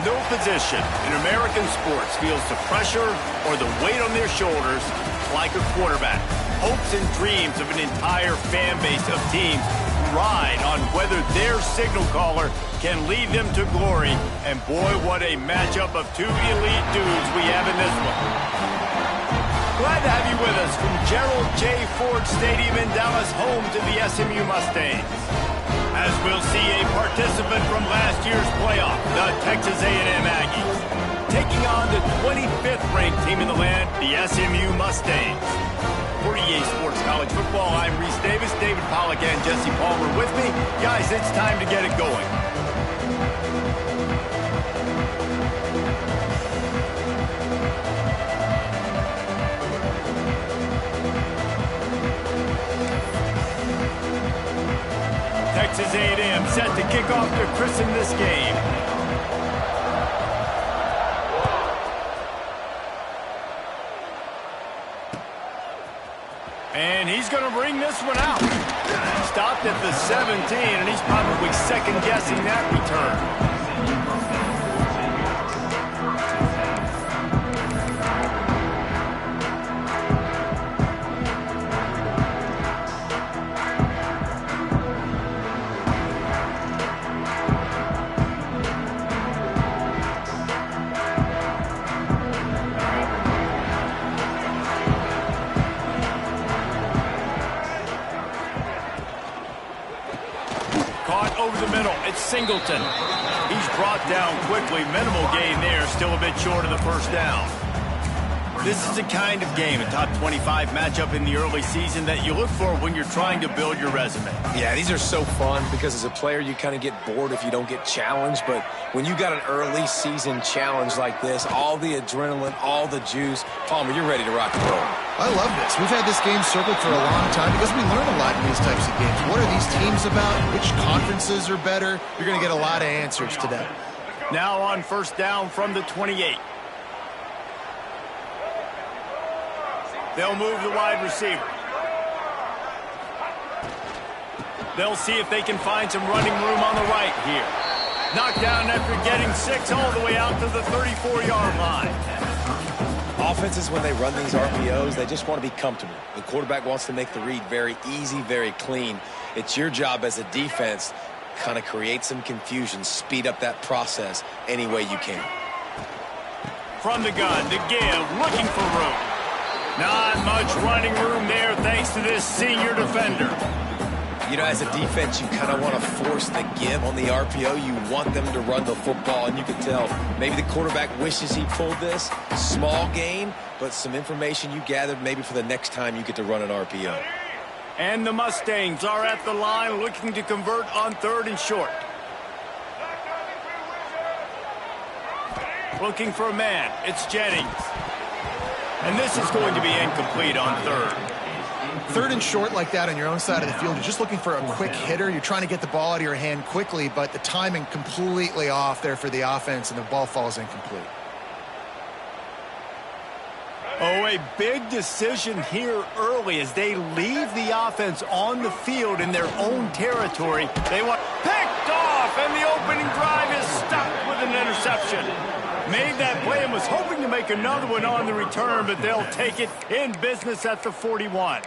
no position in American sports feels the pressure or the weight on their shoulders like a quarterback. Hopes and dreams of an entire fan base of teams ride on whether their signal caller can lead them to glory. And boy, what a matchup of two elite dudes we have in this one. Glad to have you with us from Gerald J. Ford Stadium in Dallas, home to the SMU Mustangs. As we'll see a participant from last year's playoff, the Texas A&M Aggies, taking on the 25th ranked team in the land, the SMU Mustangs. For EA Sports College Football, I'm Reese Davis, David Pollack and Jesse Palmer with me. Guys, it's time to get it going. Texas A&M set to kick off to christen this game. And he's going to bring this one out. Stopped at the 17, and he's probably second-guessing that return. Over the middle, it's Singleton. He's brought down quickly. Minimal gain there, still a bit short of the first down. This is the kind of game, a top 25 matchup in the early season that you look for when you're trying to build your resume. Yeah, these are so fun because as a player, you kind of get bored if you don't get challenged. But when you got an early season challenge like this, all the adrenaline, all the juice, Palmer, you're ready to rock and roll. I love this. We've had this game circled for a long time because we learn a lot in these types of games. What are these teams about? Which conferences are better? You're going to get a lot of answers today. Now on first down from the 28. They'll move the wide receiver. They'll see if they can find some running room on the right here. Knocked down after getting 6 all the way out to the 34-yard line. Offenses, when they run these RPOs, they just want to be comfortable. The quarterback wants to make the read very easy, very clean. It's your job as a defense, kind of create some confusion, speed up that process any way you can. From the gun, to give, looking for room. Not much running room there thanks to this senior defender. You know, as a defense, you kind of want to force the give on the RPO. You want them to run the football, and you can tell maybe the quarterback wishes he pulled this. Small gain, but some information you gathered maybe for the next time you get to run an RPO. And the Mustangs are at the line looking to convert on 3rd and short. Looking for a man. It's Jennings. And this is going to be incomplete on 3rd. 3rd and short like that on your own side of the field, you're just looking for a quick hitter. You're trying to get the ball out of your hand quickly, but the timing completely off there for the offense, and the ball falls incomplete. Oh, a big decision here early as they leave the offense on the field in their own territory. They want picked off, and the opening drive is stopped with an interception. Made that play and was hoping to make another one on the return, but they'll take it in business at the 41.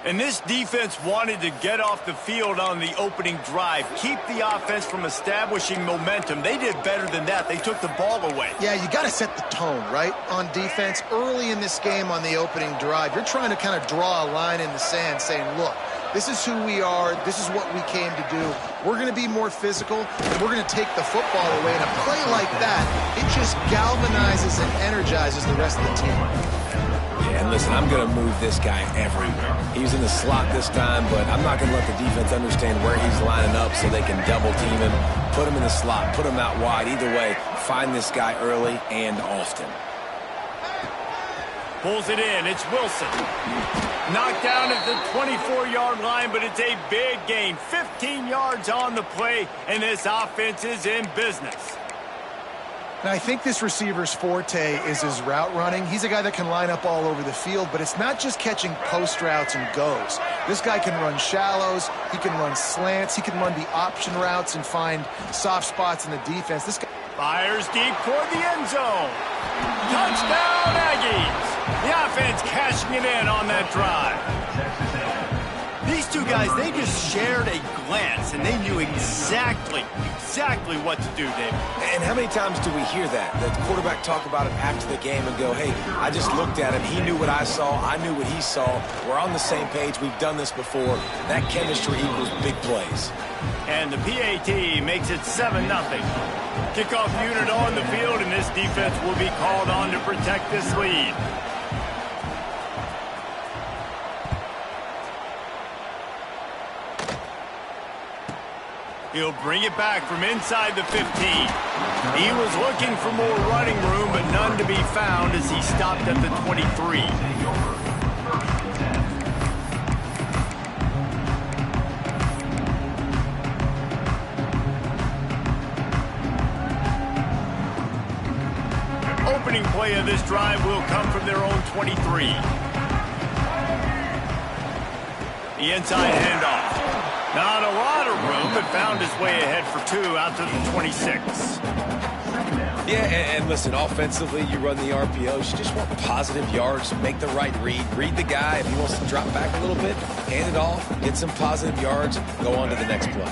And this defense wanted to get off the field on the opening drive, keep the offense from establishing momentum. They did better than that. They took the ball away. Yeah, you got to set the tone, right, on defense. Early in this game on the opening drive, you're trying to kind of draw a line in the sand saying, look, this is who we are. This is what we came to do. We're going to be more physical, and we're going to take the football away. And a play like that, it just galvanizes and energizes the rest of the team. Yeah, and listen, I'm going to move this guy everywhere. He's in the slot this time, but I'm not going to let the defense understand where he's lining up so they can double team him, put him in the slot, put him out wide. Either way, find this guy early and often. Pulls it in. It's Wilson. Knocked down at the 24-yard line, but it's a big gain. 15 yards on the play, and this offense is in business. Now, I think this receiver's forte is his route running. He's a guy that can line up all over the field, but it's not just catching post routes and goes. This guy can run shallows. He can run slants. He can run the option routes and find soft spots in the defense. This guy... Fires deep toward the end zone. Touchdown, Aggies. The offense cashing it in on that drive. These two guys, they just shared a glance, and they knew exactly what to do, David. And how many times do we hear that? The quarterback talk about it after the game and go, hey, I just looked at him. He knew what I saw. I knew what he saw. We're on the same page. We've done this before. That chemistry equals big plays. And the PAT makes it 7-0. Kickoff unit on the field, and this defense will be called on to protect this lead. He'll bring it back from inside the 15. He was looking for more running room, but none to be found as he stopped at the 23. Opening play of this drive will come from their own 23. The inside handoff. Not a lot of room, but found his way ahead for 2 out to the 26. Yeah, and listen, offensively, you run the RPOs. You just want positive yards, make the right read the guy. If he wants to drop back a little bit, hand it off, get some positive yards, go on to the next play.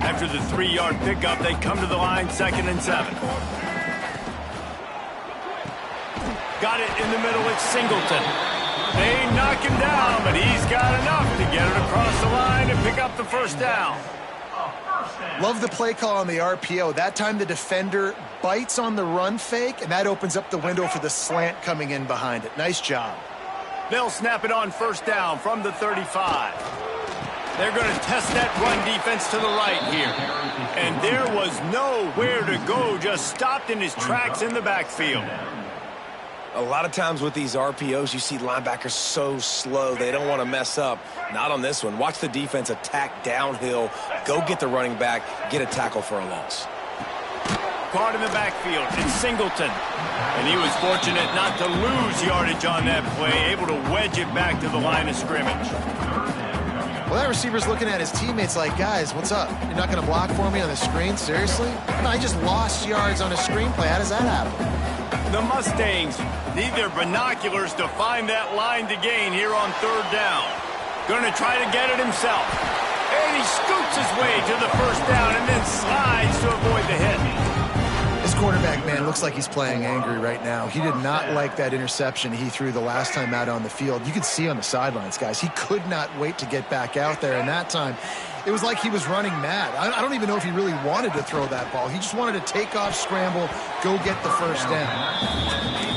After the 3-yard pickup, they come to the line 2nd and 7. Got it in the middle, it's Singleton. They knock him down, but he's got enough to get it across the line and pick up the first down. Love the play call on the RPO. That time the defender bites on the run fake, and that opens up the window for the slant coming in behind it. Nice job. They'll snap it on first down from the 35. They're going to test that run defense to the right here. And there was nowhere to go, just stopped in his tracks in the backfield. A lot of times with these RPOs, you see linebackers so slow, they don't want to mess up. Not on this one. Watch the defense attack downhill, go get the running back, get a tackle for a loss. Caught in the backfield, it's Singleton. And he was fortunate not to lose yardage on that play, able to wedge it back to the line of scrimmage. Well, that receiver's looking at his teammates like, guys, what's up? You're not going to block for me on the screen? Seriously? No, I just lost yards on a screenplay. How does that happen? The Mustangs need their binoculars to find that line to gain here on 3rd down. Going to try to get it himself. And he scoots his way to the first down and then slides to avoid the hit. This quarterback, man, looks like he's playing angry right now. He did not like that interception he threw the last time out on the field. You could see on the sidelines, guys, he could not wait to get back out there. And that time, it was like he was running mad. I don't even know if he really wanted to throw that ball. He just wanted to take off, scramble, go get the first down.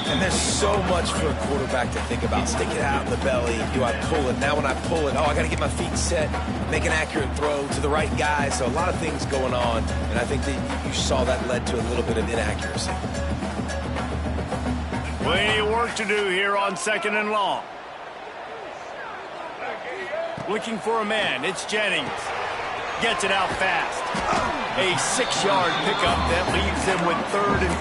And there's so much for a quarterback to think about. Stick it out in the belly. Do I pull it? Now when I pull it, I got to get my feet set, make an accurate throw to the right guy. So a lot of things going on. And I think that you saw that led to a little bit of inaccuracy. Plenty of work to do here on 2nd and long. Looking for a man, it's Jennings. Gets it out fast. A 6-yard pickup that leaves them with 3rd and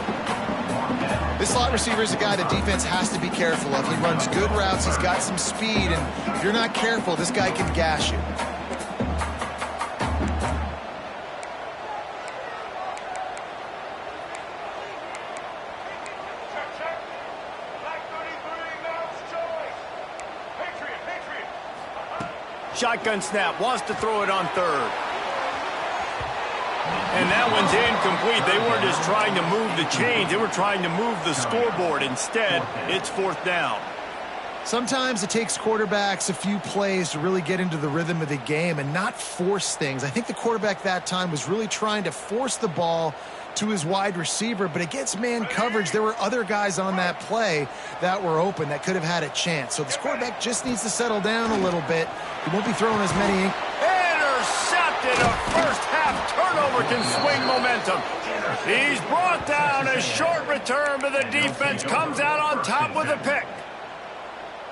4. This slot receiver is a guy the defense has to be careful of. He runs good routes, he's got some speed, and if you're not careful, this guy can gash you. Shotgun snap, wants to throw it on 3rd. And that one's incomplete. They weren't just trying to move the chains, they were trying to move the scoreboard. Instead, it's 4th down. Sometimes it takes quarterbacks a few plays to really get into the rhythm of the game and not force things. I think the quarterback that time was really trying to force the ball to his wide receiver, but against man coverage, there were other guys on that play that were open that could have had a chance. So this quarterback just needs to settle down a little bit. He won't be throwing as many. Intercepted. A first-half turnover can swing momentum. He's brought down. A short return, but the defense comes out on top with a pick.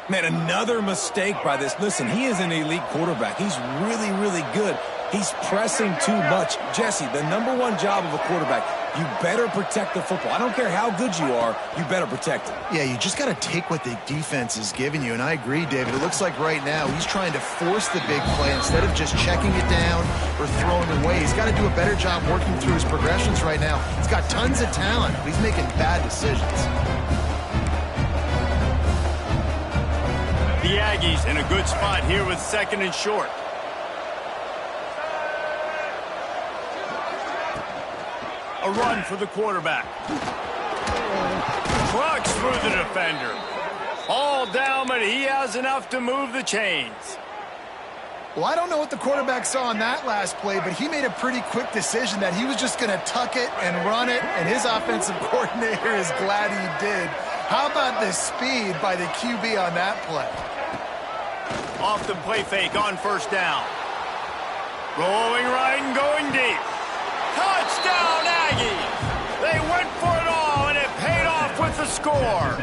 Man, another mistake by this. Listen, he is an elite quarterback. He's really, really good. He's pressing too much. Jesse, the #1 job of a quarterback, You better protect the football. I don't care how good you are, you better protect it. Yeah, you just got to take what the defense is giving you, and I agree, David. It looks like right now he's trying to force the big play instead of just checking it down or throwing it away. He's got to do a better job working through his progressions right now. He's got tons of talent, but he's making bad decisions. The Aggies in a good spot here with 2nd and short. A run for the quarterback. Trucks through the defender. All down, but he has enough to move the chains. Well, I don't know what the quarterback saw on that last play, but he made a pretty quick decision that he was just going to tuck it and run it, and his offensive coordinator is glad he did. How about the speed by the QB on that play? Off the play fake on 1st down. Rolling right and going deep. Touchdown, Aggies! They went for it all, and it paid off with the score.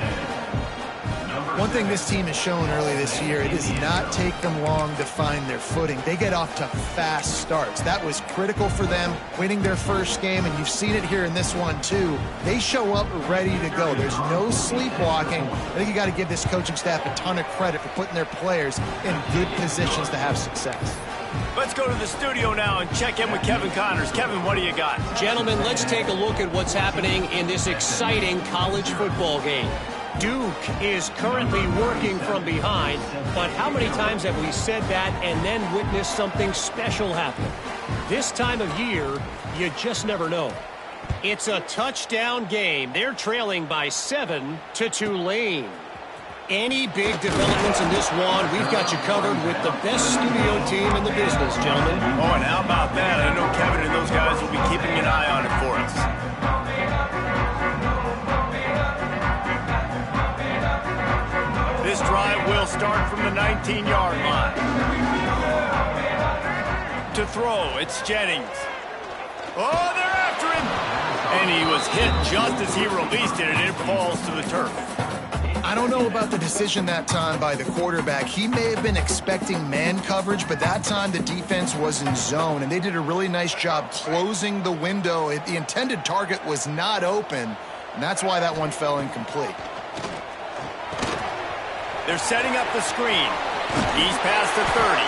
One thing this team has shown early this year, it does not take them long to find their footing. They get off to fast starts. That was critical for them, winning their first game, and you've seen it here in this one, too. They show up ready to go. There's no sleepwalking. I think you got to give this coaching staff a ton of credit for putting their players in good positions to have success. Let's go to the studio now and check in with Kevin Connors. Kevin, what do you got? Gentlemen, let's take a look at what's happening in this exciting college football game. Duke is currently working from behind, but how many times have we said that and then witnessed something special happen? This time of year, you just never know. It's a touchdown game. They're trailing by 7 to Tulane. Any big developments in this one, we've got you covered with the best studio team in the business, gentlemen. Oh, and how about that? I know Kevin and those guys will be keeping an eye on it for us. This drive will start from the 19-yard line. To throw, it's Jennings. Oh, they're after him! And he was hit just as he released it, and it falls to the turf. I don't know about the decision that time by the quarterback. He may have been expecting man coverage, but that time the defense was in zone, and they did a really nice job closing the window. The intended target was not open, and that's why that one fell incomplete. They're setting up the screen. He's past the 30,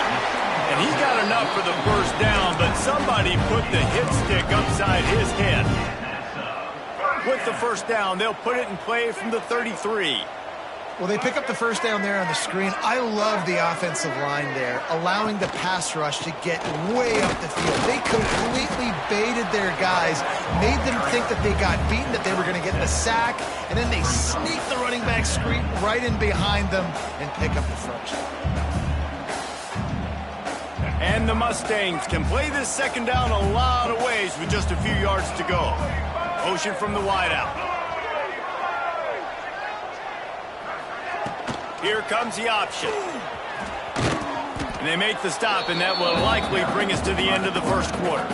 and he's got enough for the first down, but somebody put the hit stick upside his head. With the first down, they'll put it in play from the 33. Well, they pick up the first down there on the screen. I love the offensive line there, allowing the pass rush to get way up the field. They completely baited their guys, made them think that they got beaten, that they were going to get the sack, and then they sneak the running back screen right in behind them and pick up the first. And the Mustangs can play this second down a lot of ways with just a few yards to go. Motion from the wideout. Here comes the option. And they make the stop, and that will likely bring us to the end of the first quarter.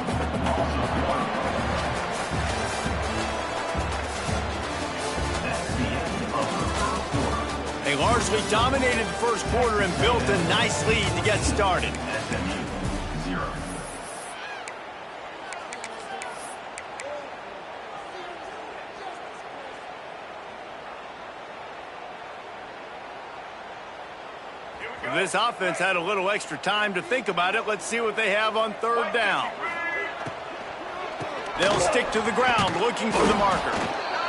They largely dominated the first quarter and built a nice lead to get started. SMU 0. This offense had a little extra time to think about it. Let's see what they have on third down. They'll stick to the ground looking for the marker.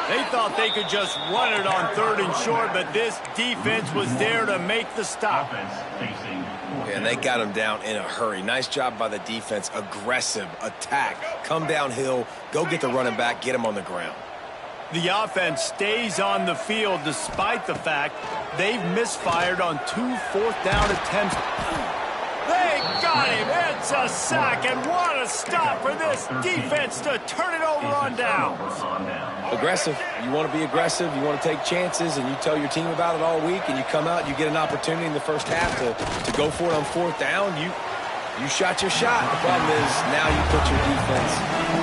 They thought they could just run it on 3rd and short, but this defense was there to make the stop. And they got him down in a hurry. Nice job by the defense. Aggressive attack. Come downhill. Go get the running back. Get him on the ground. The offense stays on the field despite the fact they've misfired on 2 4th-down attempts. They got him. It's a sack, and what a stop for this defense to turn it over on downs. Aggressive. You want to be aggressive. You want to take chances, and you tell your team about it all week, and you come out and you get an opportunity in the first half to go for it on 4th down. You shot your shot. The problem is now you put your defense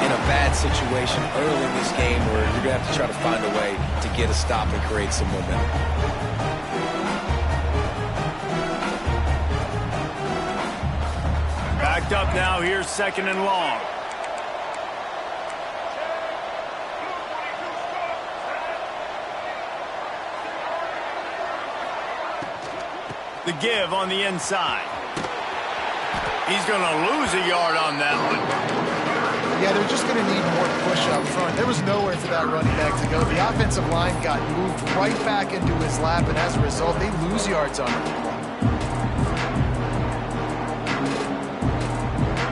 in a bad situation early in this game where you're going to have to try to find a way to get a stop and create some momentum. Backed up now. Here's 2nd and long. The give on the inside. He's going to lose a yard on that one. Yeah, they're just going to need more push up front. There was nowhere for that running back to go. The offensive line got moved right back into his lap, and as a result, they lose yards on him.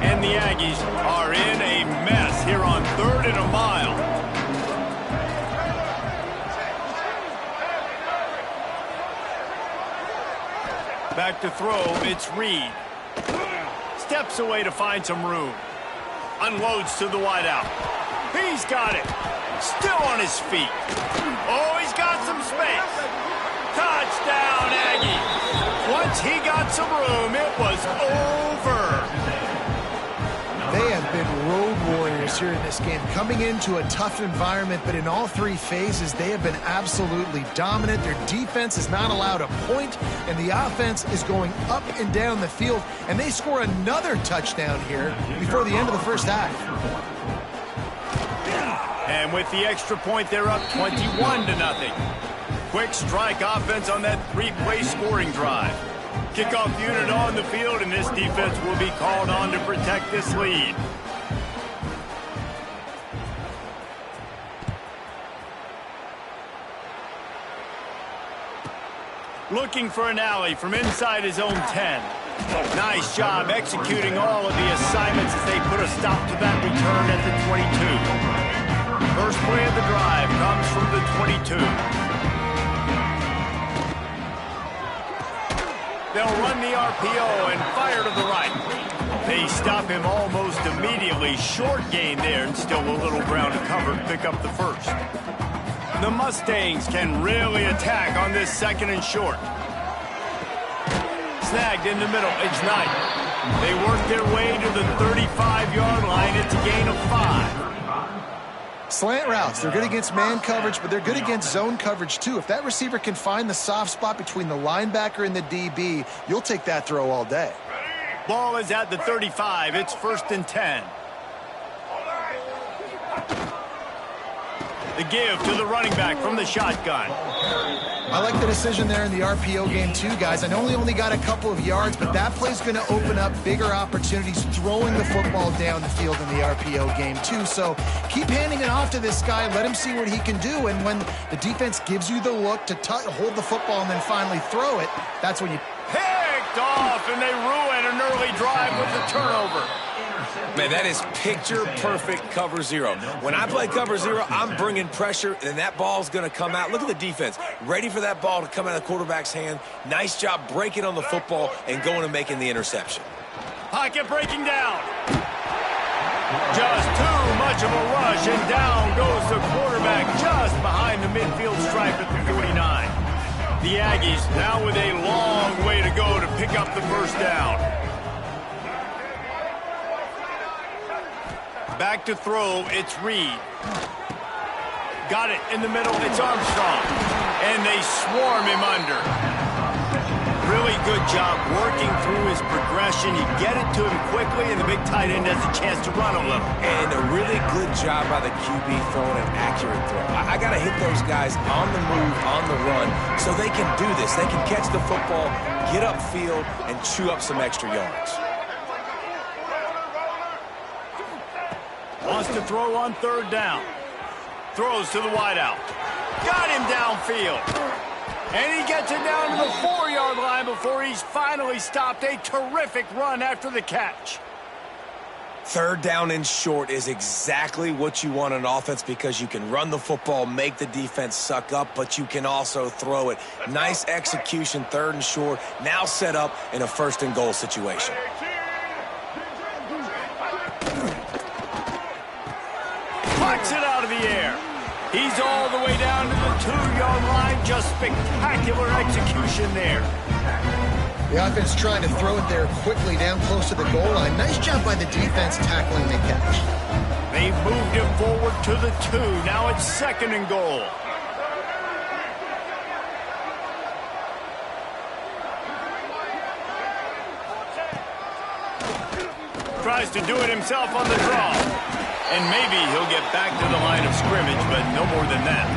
And the Aggies are in a mess here on 3rd and a mile. Back to throw, it's Reed. Steps away to find some room. Unloads to the wideout. He's got it. Still on his feet. Oh, he's got some space. Touchdown, Aggie. Once he got some room, it was over. They have been road warriors here in this game, coming into a tough environment, but in all 3 phases, they have been absolutely dominant. Their defense is not allowed a point, and the offense is going up and down the field, and they score another touchdown here before the end of the first half. And with the extra point, they're up 21-0. Quick strike offense on that 3-play scoring drive. Kickoff unit on the field, and this defense will be called on to protect this lead. Looking for an alley from inside his own 10. Nice job executing all of the assignments as they put a stop to that return at the 22. First play of the drive comes from the 22. They'll run the RPO and fire to the right. They stop him almost immediately. Short gain there, and still a little ground to cover to pick up the first. The Mustangs can really attack on this 2nd and short. Snagged in the middle. It's Knight. They work their way to the 35-yard line. It's a gain of 5. Slant routes, they're good against man coverage, but they're good against zone coverage too. If that receiver can find the soft spot between the linebacker and the DB, you'll take that throw all day. Ball is at the 35. It's 1st and 10. The give to the running back from the shotgun. I like the decision there in the RPO game too, guys. I know he only got a couple of yards, but that play's going to open up bigger opportunities throwing the football down the field in the RPO game too. So keep handing it off to this guy. Let him see what he can do. And when the defense gives you the look to hold the football and then finally throw it, that's when you... Picked off, and they ruin an early drive with the turnover. Man, that is picture-perfect cover 0. When I play cover 0, I'm bringing pressure, and that ball's going to come out. Look at the defense. Ready for that ball to come out of the quarterback's hand. Nice job breaking on the football and going and making the interception. Pocket breaking down. Just too much of a rush, and down goes the quarterback just behind the midfield stripe at the 49. The Aggies now with a long way to go to pick up the first down. Back to throw, it's Reed. Got it in the middle, it's Armstrong. And they swarm him under. Really good job working through his progression. You get it to him quickly, and the big tight end has a chance to run a little. And a really good job by the QB throwing an accurate throw. I got to hit those guys on the move, on the run, so they can do this. They can catch the football, get upfield, and chew up some extra yards. Wants to throw on 3rd down. Throws to the wideout. Got him downfield. And he gets it down to the 4-yard line before he's finally stopped. A terrific run after the catch. 3rd down and short is exactly what you want on offense because you can run the football, make the defense suck up, but you can also throw it. Nice execution, 3rd and short, now set up in a 1st and goal situation. Pucks it out of the air. He's all the way down to the 2-yard line. Just spectacular execution there. The offense trying to throw it there quickly down close to the goal line. Nice job by the defense tackling the catch. They've moved him forward to the 2. Now it's 2nd and goal. Tries to do it himself on the draw. And maybe he'll get back to the line of scrimmage, but no more than that.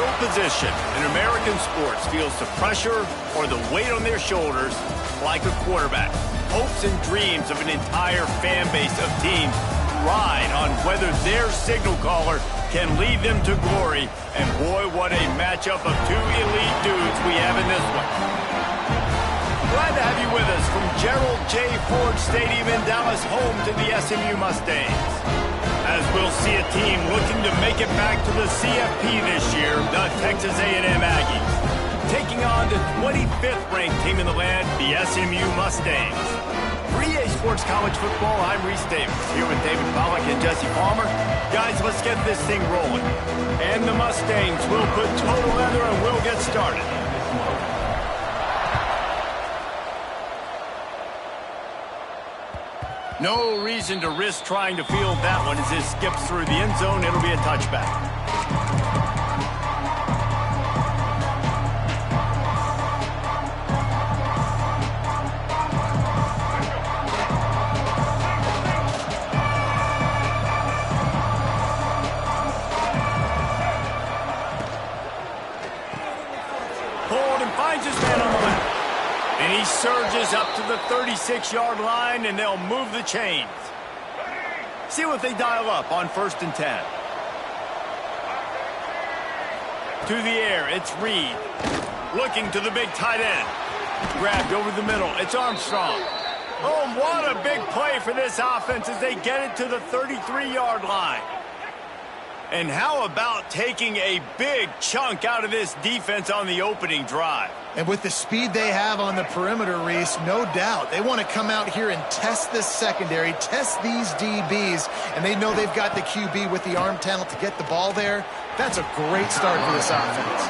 no position in American sports feels the pressure or the weight on their shoulders like a quarterback. Hopes and dreams of an entire fan base of teams ride on whether their signal caller can lead them to glory. And boy, what a matchup of two elite dudes we have in this one. Glad to have you with us from Gerald J. Ford Stadium in Dallas, home to the SMU Mustangs. As we'll see a team looking to make it back to the CFP this year, the Texas A&M Aggies, taking on the 25th ranked team in the land, the SMU Mustangs. For EA Sports College Football, I'm Reese Davis, here with David Pollack and Jesse Palmer. Guys, let's get this thing rolling. And the Mustangs will put total leather and we'll get started. No reason to risk trying to field that one as it skips through the end zone. It'll be a touchback. Hold and finds his man on the left. And he surges up to the 36-yard line, and they'll move the chains. See what they dial up on 1st and 10. To the air, it's Reed. Looking to the big tight end. Grabbed over the middle, it's Armstrong. Oh, what a big play for this offense as they get it to the 33-yard line. And how about taking a big chunk out of this defense on the opening drive? And with the speed they have on the perimeter, Reese, no doubt, they want to come out here and test this secondary, test these DBs, and they know they've got the QB with the arm talent to get the ball there. That's a great start for this offense.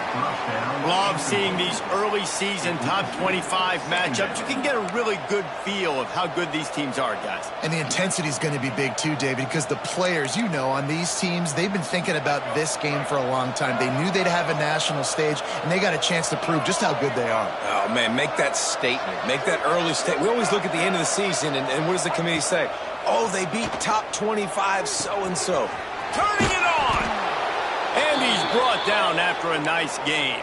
Love seeing these early season top 25 matchups. You can get a really good feel of how good these teams are, guys. And the intensity is going to be big too, David, because the players, you know, on these teams, they've been thinking about this game for a long time. They knew they'd have a national stage, and they got a chance to prove just how good they are. Oh, man, make that statement. Make that early statement. We always look at the end of the season, and what does the committee say? Oh, they beat top 25 so-and-so. Turning it on! And he's brought down after a nice gain.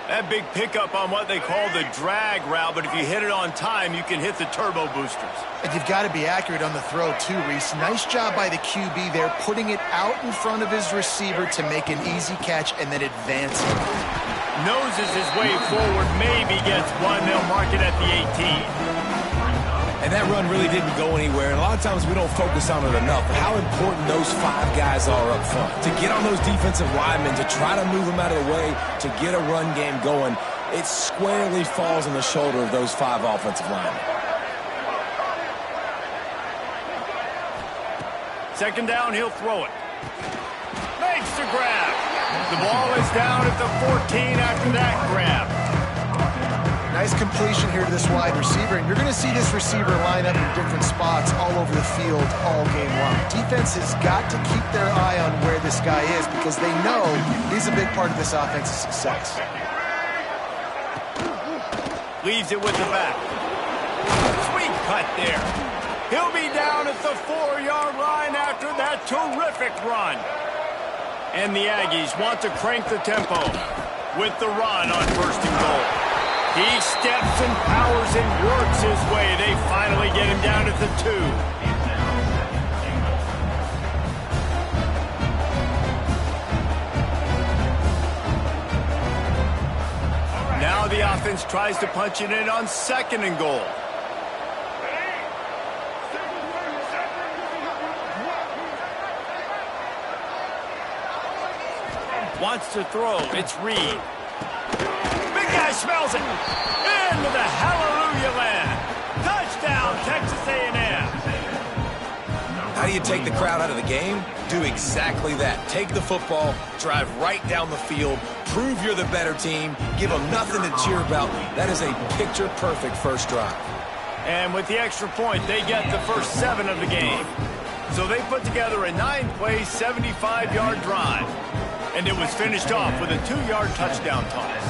That big pickup on what they call the drag route, but if you hit it on time, you can hit the turbo boosters. And you've got to be accurate on the throw too, Reese. Nice job by the QB there, putting it out in front of his receiver to make an easy catch and then advancing. Noses his way forward, maybe gets one. They'll mark it at the 18. And that run really didn't go anywhere. And a lot of times we don't focus on it enough. How important those 5 guys are up front. To get on those defensive linemen, to try to move them out of the way, to get a run game going, it squarely falls on the shoulder of those 5 offensive linemen. Second down, he'll throw it. Makes the grab. The ball is down at the 14 after that grab. Nice completion here to this wide receiver, and you're going to see this receiver line up in different spots all over the field all game long. Defense has got to keep their eye on where this guy is because they know he's a big part of this offense's success. Leaves it with the back. Sweet cut there. He'll be down at the 4-yard line after that terrific run. And the Aggies want to crank the tempo with the run on 1st and goal. He steps and powers and works his way. They finally get him down at the 2. Now the offense tries to punch it in on 2nd and goal. Wants to throw. It's Reed. Big guy smells it. Into the hallelujah land. Touchdown, Texas A&M. How do you take the crowd out of the game? Do exactly that. Take the football, drive right down the field, prove you're the better team, give them nothing to cheer about. That is a picture-perfect first drive. And with the extra point, they get the first 7 of the game. So they put together a 9-play, 75-yard drive. And it was finished off with a 2-yard touchdown toss.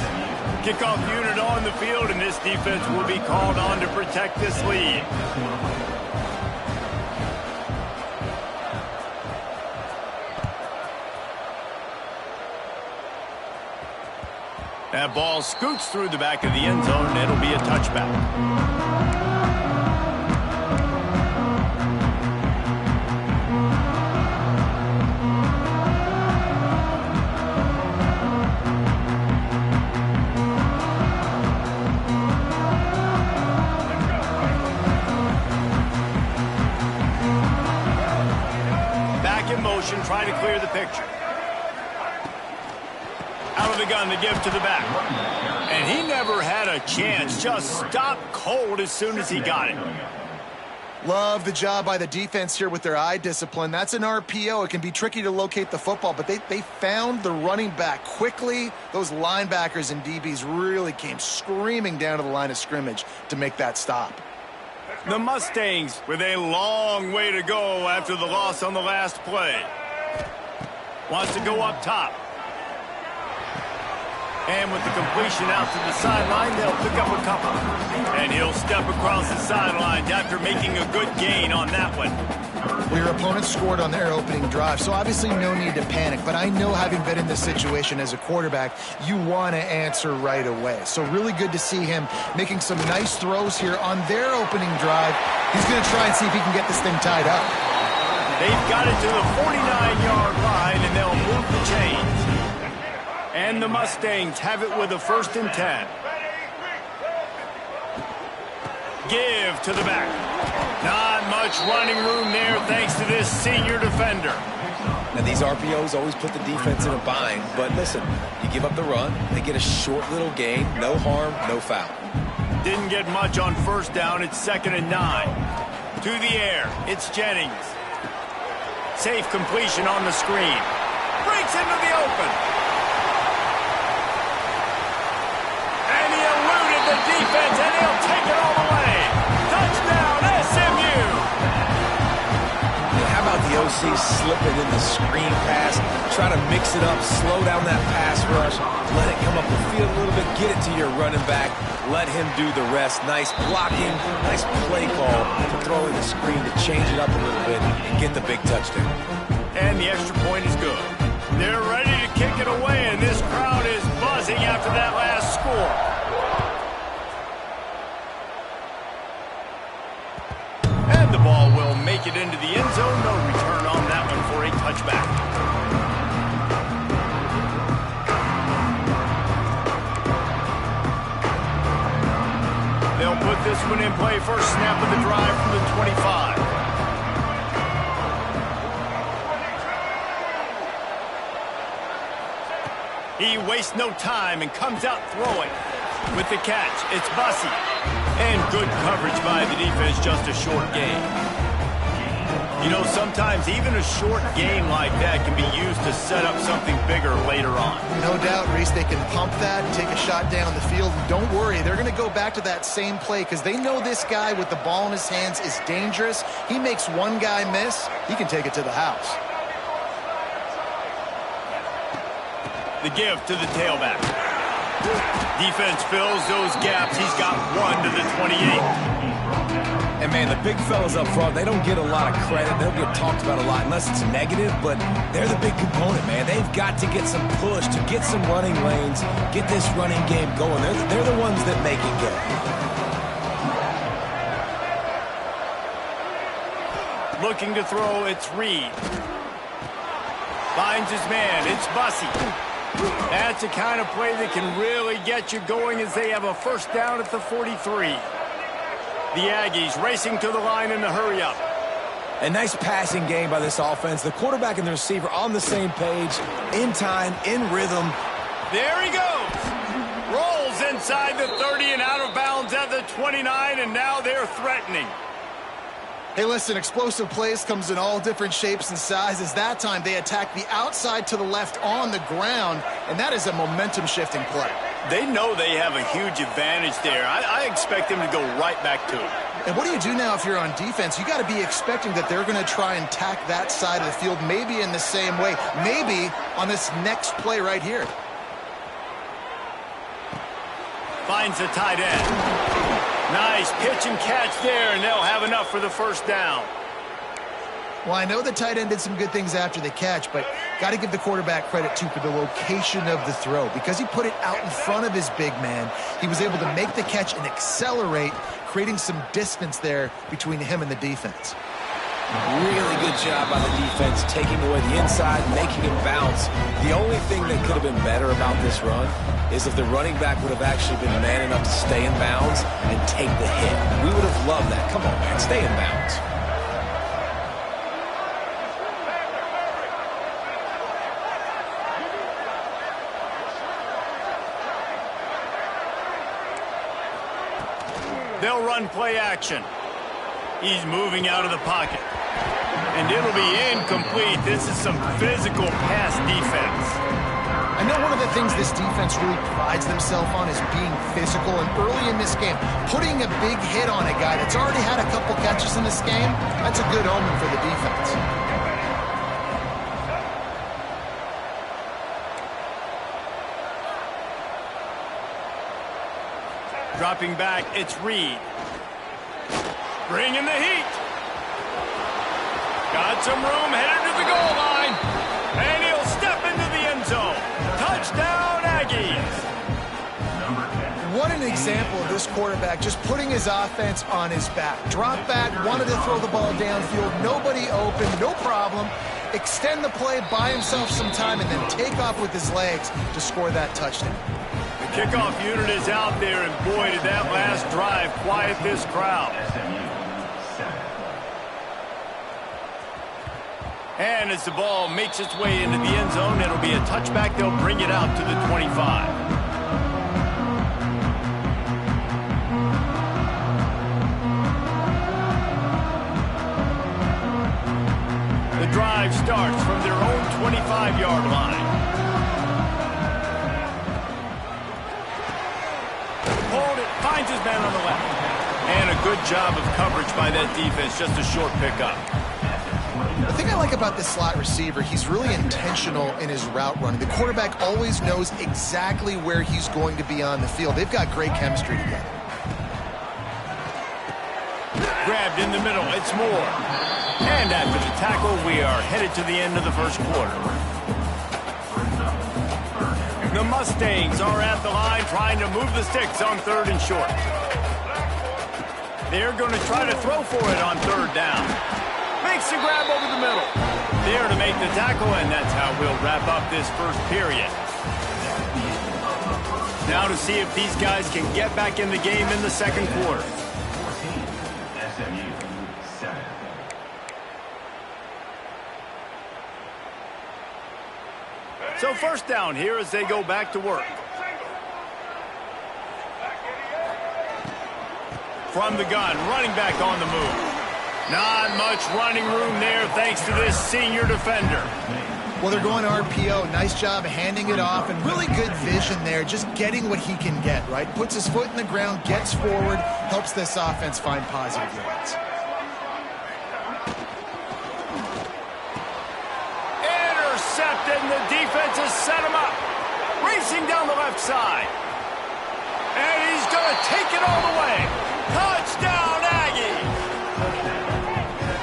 Kickoff unit on the field, and this defense will be called on to protect this lead. That ball scoots through the back of the end zone, and it'll be a touchback. Trying to clear the picture. Out of the gun, the give to the back. And he never had a chance. Just stopped cold as soon as he got it. Love the job by the defense here with their eye discipline. That's an RPO. It can be tricky to locate the football, but they found the running back quickly. Those linebackers and DBs really came screaming down to the line of scrimmage to make that stop. The Mustangs with a long way to go after the loss on the last play. Wants to go up top. And with the completion out to the sideline, they'll pick up a couple. And he'll step across the sidelines after making a good gain on that one. Well, your opponent scored on their opening drive, so obviously no need to panic. But I know, having been in this situation as a quarterback, you want to answer right away. So really good to see him making some nice throws here on their opening drive. He's going to try and see if he can get this thing tied up. They've got it to the 49-yard line, and they'll move the chains. And the Mustangs have it with a 1st and 10. Give to the back. Not much running room there thanks to this senior defender. Now, these RPOs always put the defense in a bind. But listen, you give up the run, they get a short little gain, no harm, no foul. Didn't get much on 1st down. It's 2nd and 9. To the air, it's Jennings. Safe completion on the screen. Breaks into the open. And he eluded the defense, and he'll take it all the way. Touchdown, SMU. How about the OC slipping in the screen pass? Try to mix it up, slow down that pass rush. Let it come up the field a little bit. Get it to your running back. Let him do the rest. Nice blocking, nice play call to throw in the screen to change it up a little bit and get the big touchdown. And the extra point is good. They're ready to kick it away, and this crowd is buzzing after that last score. And the ball will make it into the end zone. No return on that one for a touchback. They'll put this one in play. First snap of the drive from the 25. He wastes no time and comes out throwing. With the catch, it's Bussey. And good coverage by the defense, just a short gain. You know, sometimes even a short game like that can be used to set up something bigger later on. No doubt, Reese, they can pump that and take a shot down the field. And don't worry, they're going to go back to that same play because they know this guy with the ball in his hands is dangerous. He makes one guy miss, he can take it to the house. The give to the tailback. Defense fills those gaps. He's got one to the 28. And, man, the big fellas up front, they don't get a lot of credit. They don't get talked about a lot unless it's negative, but they're the big component, man. They've got to get some push, to get some running lanes, get this running game going. They're the ones that make it go. Looking to throw, it's Reed. Finds his man, it's Bussey. That's the kind of play that can really get you going as they have a 1st down at the 43. The Aggies racing to the line in the hurry-up. A nice passing game by this offense. The quarterback and the receiver on the same page, in time, in rhythm. There he goes. Rolls inside the 30 and out of bounds at the 29, and now they're threatening. Hey, listen, explosive plays comes in all different shapes and sizes. That time they attack the outside to the left on the ground, and that is a momentum-shifting play. They know they have a huge advantage there. I expect them to go right back to it. And what do you do now if you're on defense? You got to be expecting that they're going to try and attack that side of the field, maybe in the same way, maybe on this next play right here. Finds the tight end. Nice pitch and catch there, and they'll have enough for the 1st down. Well, I know the tight end did some good things after the catch, but got to give the quarterback credit, too, for the location of the throw. Because he put it out in front of his big man, he was able to make the catch and accelerate, creating some distance there between him and the defense. Really good job by the defense, taking away the inside, making him bounce. The only thing that could have been better about this run is if the running back would have actually been man enough to stay in bounds and take the hit. We would have loved that. Come on, man, stay in bounds. They'll run play action. He's moving out of the pocket. And it'll be incomplete. This is some physical pass defense. I know one of the things this defense really prides themselves on is being physical. And early in this game, putting a big hit on a guy that's already had a couple catches in this game, that's a good omen for the defense. Dropping back, it's Reed. Bringing the heat. Got some room, headed to the goal line. And he'll step into the end zone. Touchdown, Aggies. What an example of this quarterback just putting his offense on his back. Drop back, wanted to throw the ball downfield, nobody open, no problem. Extend the play, buy himself some time, and then take off with his legs to score that touchdown. The kickoff unit is out there, and boy, did that last drive quiet this crowd. And as the ball makes its way into the end zone, it'll be a touchback. They'll bring it out to the 25. The drive starts from their own 25-yard line. Hold it, finds his man on the left. And a good job of coverage by that defense, just a short pickup. The thing I like about this slot receiver, he's really intentional in his route running. The quarterback always knows exactly where he's going to be on the field. They've got great chemistry together. Grabbed in the middle, it's Moore. And after the tackle, we are headed to the end of the first quarter. The Mustangs are at the line trying to move the sticks on 3rd and short. They're going to try to throw for it on 3rd down. Makes the grab over the middle. There to make the tackle, and that's how we'll wrap up this first period. Now to see if these guys can get back in the game in the second quarter. SMU 7. So first down here as they go back to work. From the gun, running back on the move. Not much running room there thanks to this senior defender. Well, they're going RPO. Nice job handing it off, and really good vision there, just getting what he can get, right? Puts his foot in the ground, gets forward, helps this offense find positive yards. Intercepted, and the defense has set him up. Racing down the left side. And he's going to take it all the way. Touchdown, Aggies!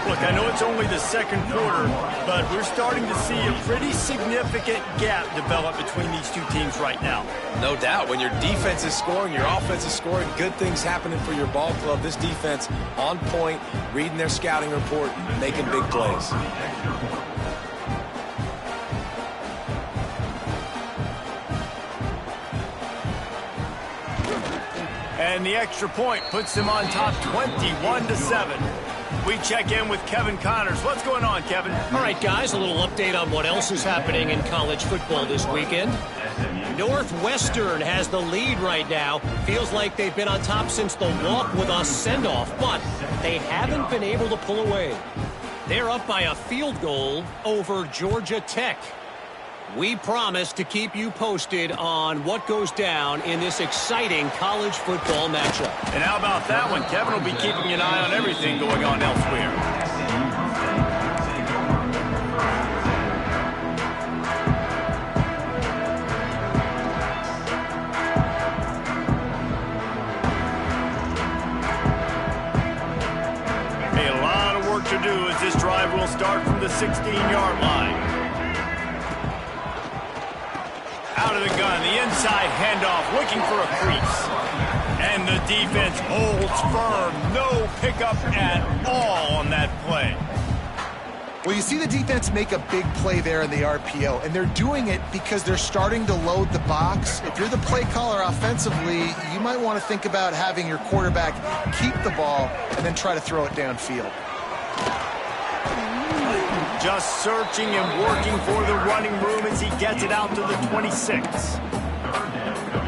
Look, I know it's only the second quarter, but we're starting to see a pretty significant gap develop between these two teams right now. No doubt. When your defense is scoring, your offense is scoring, good things happening for your ball club. This defense on point, reading their scouting report, making big plays. And the extra point puts them on top 21-7. We check in with Kevin Connors. What's going on, Kevin? All right, guys, a little update on what else is happening in college football this weekend. Northwestern has the lead right now. Feels like they've been on top since the walk with us send-off, but they haven't been able to pull away. They're up by a field goal over Georgia Tech. We promise to keep you posted on what goes down in this exciting college football matchup. And how about that one? Kevin will be keeping an eye on everything going on elsewhere. Hey, a lot of work to do as this drive will start from the 16-yard line. out of the gun. The inside handoff, looking for a crease. And the defense holds firm. No pickup at all on that play. Well, you see the defense make a big play there in the RPO, and they're doing it because they're starting to load the box. If you're the play caller offensively, you might want to think about having your quarterback keep the ball and then try to throw it downfield. Just searching and working for the running room as he gets it out to the 26.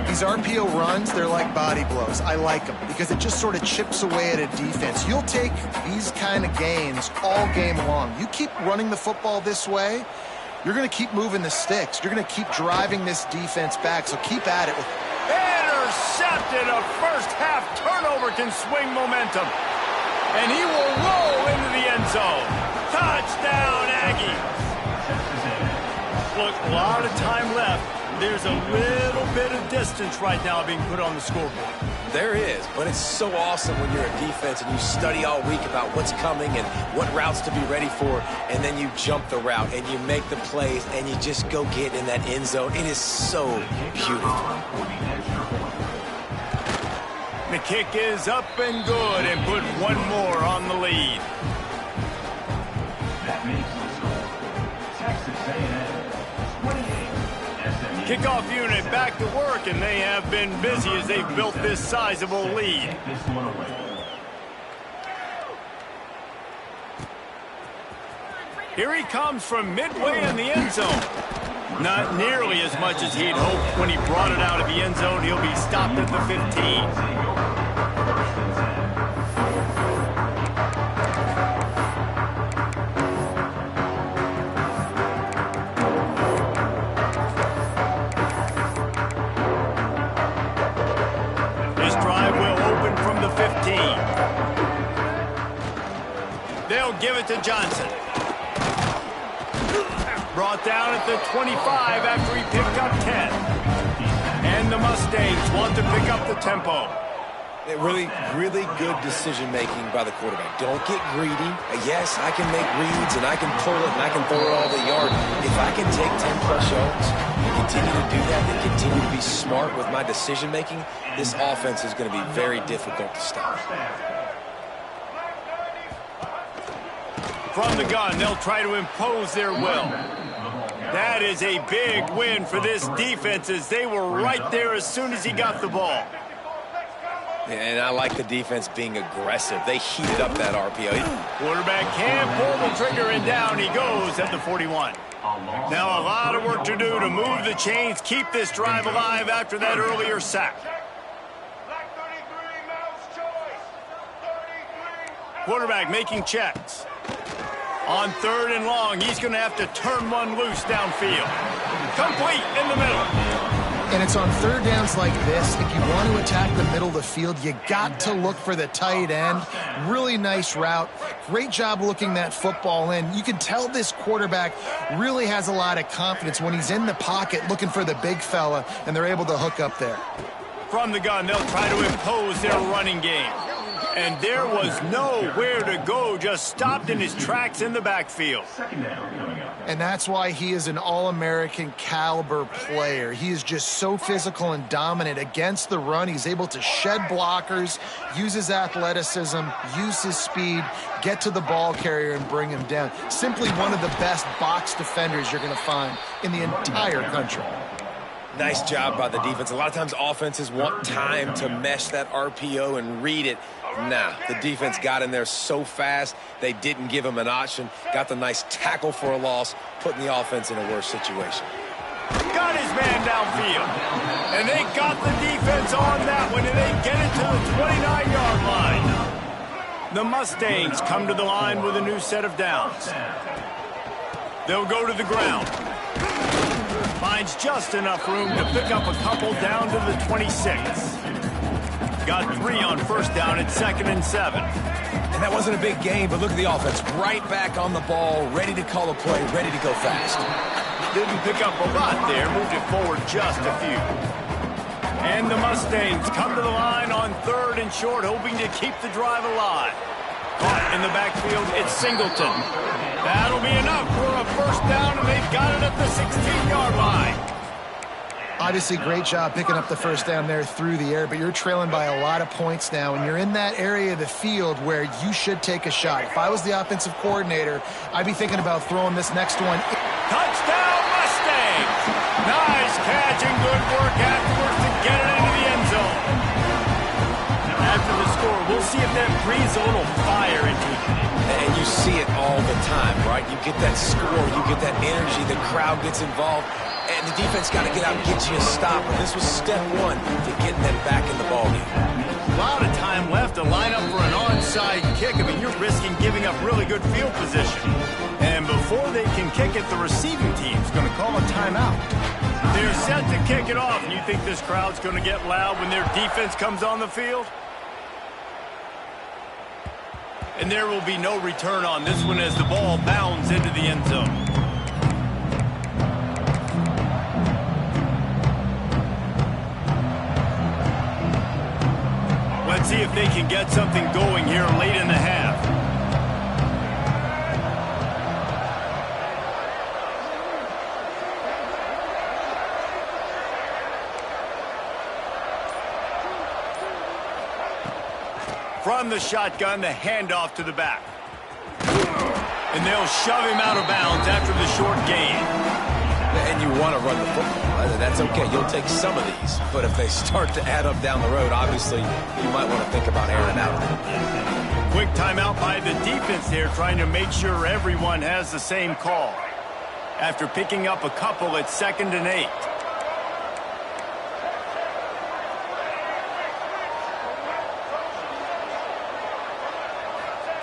These RPO runs, they're like body blows. I like them because it just sort of chips away at a defense. You'll take these kind of gains all game long. You keep running the football this way, you're going to keep moving the sticks. You're going to keep driving this defense back, so keep at it. Intercepted. A first-half turnover can swing momentum. And he will roll into the end zone. Touchdown, Aggies. Look, a lot of time left. There's a little bit of distance right now being put on the scoreboard. There is, but it's so awesome when you're a defense and you study all week about what's coming and what routes to be ready for, and then you jump the route and you make the plays and you just go get in that end zone. It is so beautiful. The kick is up and good and put one more on the lead. That makes the score Texas A&M 28, SMU. Kickoff unit back to work, and they have been busy as they've built this sizable lead. Here he comes from midway in the end zone. Not nearly as much as he'd hoped when he brought it out of the end zone. He'll be stopped at the 15. They'll give it to Johnson. Brought down at the 25 after he picked up 10. And the Mustangs want to pick up the tempo. Really good decision-making by the quarterback. Don't get greedy. Yes, I can make reads, and I can pull it, and I can throw it all the yard. If I can take 10-plus yards and continue to do that and continue to be smart with my decision-making, this offense is going to be very difficult to stop. From the gun, they'll try to impose their will. That is a big win for this defense as they were right there as soon as he got the ball. And I like the defense being aggressive. They heated up that RPO. Quarterback can pull the trigger, and down he goes at the 41. Now a lot of work to do to move the chains, keep this drive alive after that earlier sack. Quarterback making checks. On 3rd and long, he's going to have to turn one loose downfield. Complete in the middle. And it's on 3rd downs like this. If you want to attack the middle of the field, you got to look for the tight end. Really nice route. Great job looking that football in. You can tell this quarterback really has a lot of confidence when he's in the pocket looking for the big fella, and they're able to hook up there. From the gun, they'll try to impose their running game. And there was nowhere to go, just stopped in his tracks in the backfield. And that's why he is an All-American caliber player. He is just so physical and dominant against the run. He's able to shed blockers, use his athleticism, use his speed, get to the ball carrier and bring him down. Simply one of the best box defenders you're going to find in the entire country. Nice job by the defense. A lot of times offenses want time to mesh that RPO and read it. Nah, the defense got in there so fast, they didn't give him an option. Got the nice tackle for a loss, putting the offense in a worse situation. Got his man downfield. And they got the defense on that one, and they get it to the 29-yard line. The Mustangs come to the line with a new set of downs. They'll go to the ground. Finds just enough room to pick up a couple down to the 26. Got 3 on 1st down at 2nd and 7. And that wasn't a big game, but look at the offense. Right back on the ball, ready to call a play, ready to go fast. Didn't pick up a lot there, moved it forward just a few. And the Mustangs come to the line on 3rd and short, hoping to keep the drive alive. Caught in the backfield, it's Singleton. That'll be enough for a 1st down, and they've got it at the 16-yard line. Obviously, great job picking up the first down there through the air, but you're trailing by a lot of points now, and you're in that area of the field where you should take a shot. If I was the offensive coordinator, I'd be thinking about throwing this next one. Touchdown, Mustangs! Nice catch and good work afterwards to get it into the end zone. After the score, we'll see if that breathes a little fire into it. And you see it all the time, right? You get that score, you get that energy, the crowd gets involved, and the defense got to get out and get you a stop. And this was step one to getting them back in the ballgame. A lot of time left to line up for an onside kick. I mean, you're risking giving up really good field position. And before they can kick it, the receiving team's going to call a timeout. They're set to kick it off. And you think this crowd's going to get loud when their defense comes on the field? And there will be no return on this one as the ball bounds into the end zone. Let's see if they can get something going here late in the half. From the shotgun, the handoff to the back. And they'll shove him out of bounds after the short gain. And you want to run the football. That's okay. You'll take some of these. But if they start to add up down the road, obviously, you might want to think about airing it out. Quick timeout by the defense there, trying to make sure everyone has the same call. After picking up a couple, it's 2nd and 8.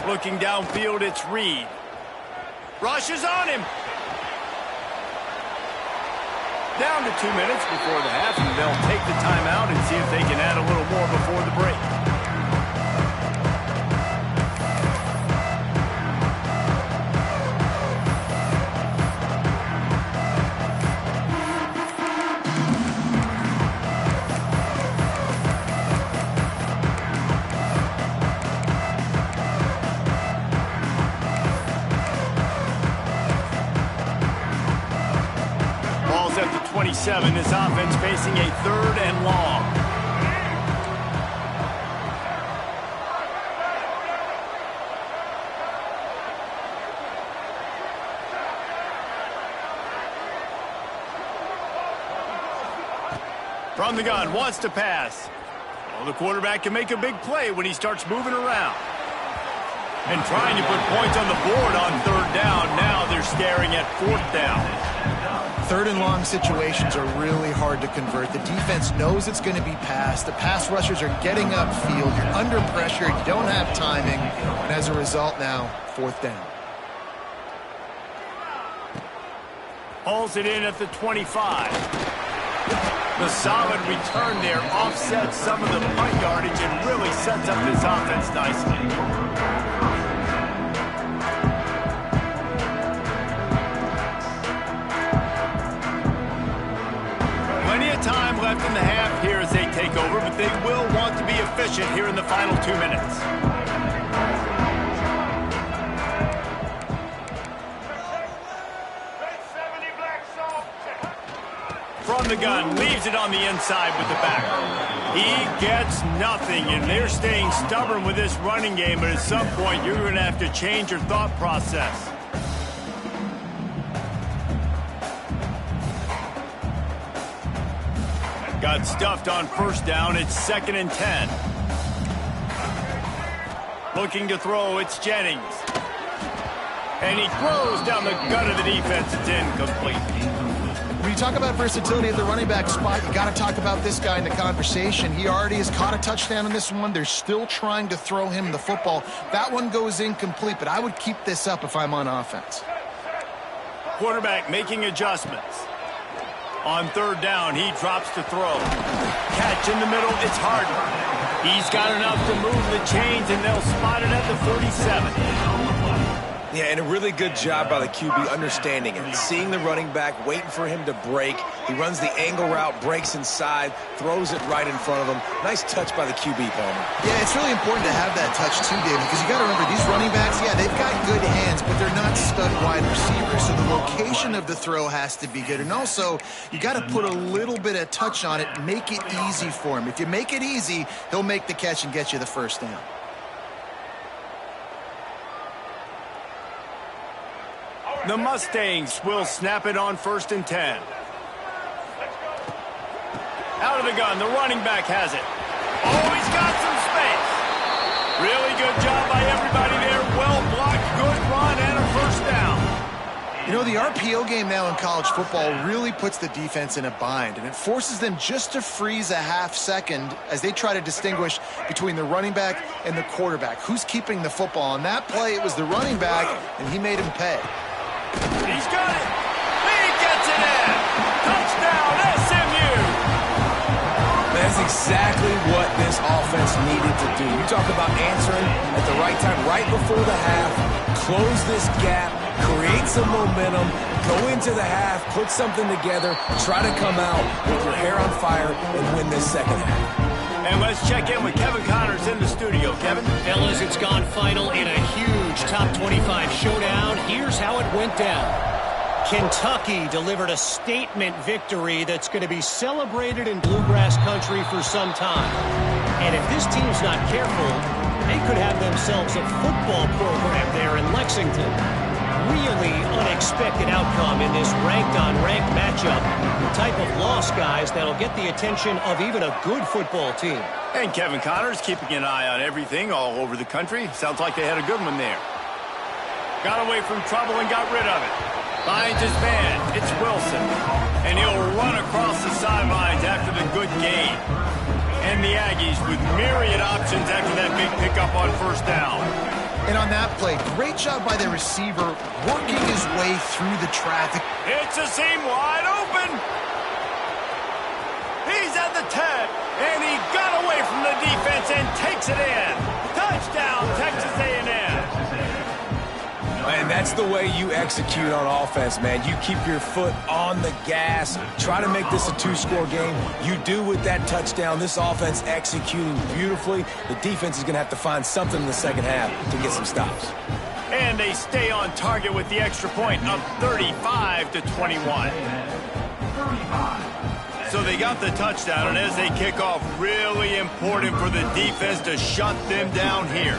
Looking downfield, it's Reed. Rushes on him. Down to 2 minutes before the half, and they'll take the timeout and see if they can add a little more before the break. At the 27, this offense facing a 3rd and long. From the gun, wants to pass. Well, the quarterback can make a big play when he starts moving around. And trying to put points on the board on 3rd down. Now they're staring at 4th down. 3rd and long situations are really hard to convert. The defense knows it's going to be passed. The pass rushers are getting upfield. You're under pressure. You don't have timing. And as a result now, 4th down. Hauls it in at the 25. The solid return there offsets some of the punt yardage and really sets up this offense nicely. Time left in the half here as they take over, but they will want to be efficient here in the final 2 minutes. From the gun, leaves it on the inside with the back. He gets nothing, and they're staying stubborn with this running game, but at some point you're going to have to change your thought process. Got stuffed on 1st down. It's 2nd and 10. Looking to throw, it's Jennings. And he throws down the gut of the defense. It's incomplete. When you talk about versatility at the running back spot, you got to talk about this guy in the conversation. He already has caught a touchdown in this one. They're still trying to throw him the football. That one goes incomplete, but I would keep this up if I'm on offense. Quarterback making adjustments. On 3rd down, he drops to throw. Catch in the middle, it's Harden. He's got enough to move the chains, and they'll spot it at the 37. Yeah, and a really good job by the QB understanding it. Seeing the running back, waiting for him to break. He runs the angle route, breaks inside, throws it right in front of him. Nice touch by the QB, Palmer. Yeah, it's really important to have that touch too, David, because you got to remember these running backs, yeah, they've got good hands, but they're not stud wide receivers. So the location of the throw has to be good. And also, you got to put a little bit of touch on it, make it easy for him. If you make it easy, he'll make the catch and get you the first down. The Mustangs will snap it on 1st and 10. Out of the gun, the running back has it. Oh, he's got some space. Really good job by everybody there. Well blocked, good run, and a first down. You know, the RPO game now in college football really puts the defense in a bind, and it forces them just to freeze a half second as they try to distinguish between the running back and the quarterback. Who's keeping the football? On that play, it was the running back, and he made him pay. He's got it. He gets it in. Touchdown, SMU. That's exactly what this offense needed to do. You talk about answering at the right time, right before the half, close this gap, create some momentum, go into the half, put something together, try to come out with your hair on fire and win this second half. And let's check in with Kevin Connors in the studio. Kevin? Fellas, it's gone final in a huge top 25 showdown. Here's how it went down. Kentucky delivered a statement victory that's going to be celebrated in bluegrass country for some time. And if this team's not careful, they could have themselves a football program there in Lexington. Really unexpected outcome in this ranked-on-ranked matchup. The type of loss, guys, that'll get the attention of even a good football team. And Kevin Connors keeping an eye on everything all over the country. Sounds like they had a good one there. Got away from trouble and got rid of it. Finds his man. It's Wilson. And he'll run across the sidelines after the good gain. And the Aggies with myriad options after that big pickup on first down. And on that play, great job by the receiver working his way through the traffic. It's a seam wide open. He's at the 10, and he got away from the defense and takes it in. Touchdown, Texas A&M. And that's the way you execute on offense, man. You keep your foot on the gas. Try to make this a two-score game. You do with that touchdown. This offense executing beautifully. The defense is going to have to find something in the second half to get some stops. And they stay on target with the extra point of 35-21. So they got the touchdown, and as they kick off, really important for the defense to shut them down here.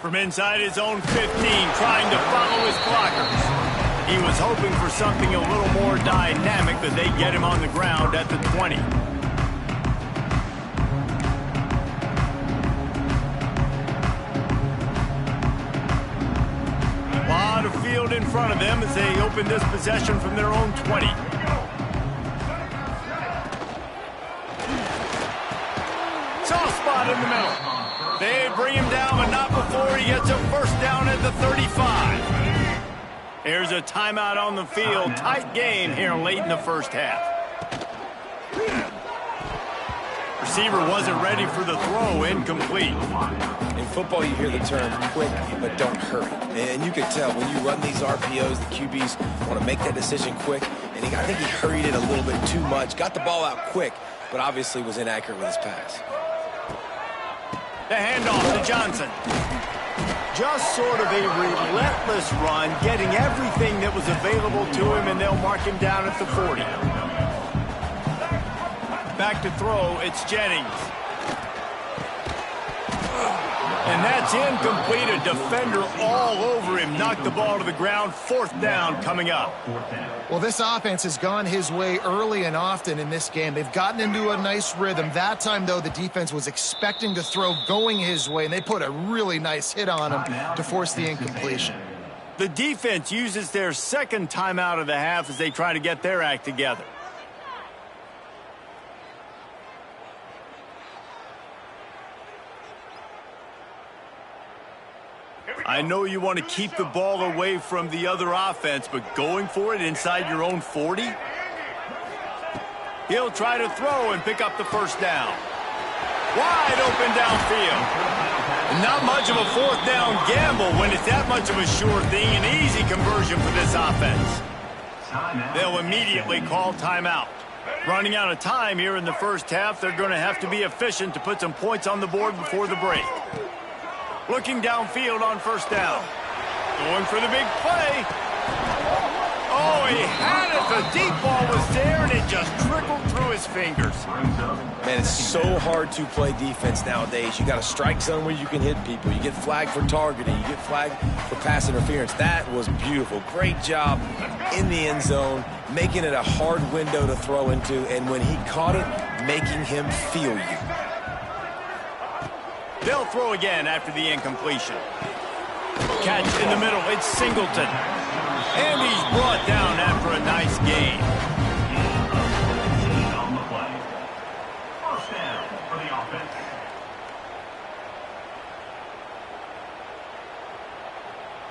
From inside his own 15, trying to follow his blockers. He was hoping for something a little more dynamic, but they get him on the ground at the 20. A lot of field in front of them as they open this possession from their own 20. Soft spot in the middle. They bring him down, but not before he gets a first down at the 35. Here's a timeout on the field. Tight game here late in the first half. Receiver wasn't ready for the throw. Incomplete. In football, you hear the term quick, but don't hurry. And you can tell when you run these RPOs, the QBs want to make that decision quick. And I think he hurried it a little bit too much. Got the ball out quick, but obviously was inaccurate with his pass. The handoff to Johnson. Just sort of a relentless run, getting everything that was available to him, and they'll mark him down at the 40. Back to throw, it's Jennings. And that's incomplete. A defender all over him. Knocked the ball to the ground. Fourth down coming up. Well, this offense has gone his way early and often in this game. They've gotten into a nice rhythm. That time, though, the defense was expecting to throw going his way, and they put a really nice hit on him to force the incompletion. The defense uses their second timeout of the half as they try to get their act together. I know you want to keep the ball away from the other offense, but going for it inside your own 40? He'll try to throw and pick up the first down. Wide open downfield. Not much of a fourth down gamble when it's that much of a sure thing. An easy conversion for this offense. They'll immediately call timeout. Running out of time here in the first half, they're going to have to be efficient to put some points on the board before the break. Looking downfield on first down. Going for the big play. Oh, he had it. The deep ball was there, and it just trickled through his fingers. Man, it's so hard to play defense nowadays. You got a strike zone where you can hit people. You get flagged for targeting. You get flagged for pass interference. That was beautiful. Great job in the end zone, making it a hard window to throw into, and when he caught it, making him feel you. They'll throw again after the incompletion. Catch in the middle. It's Singleton. And he's brought down after a nice gain. On the play. First down for the offense.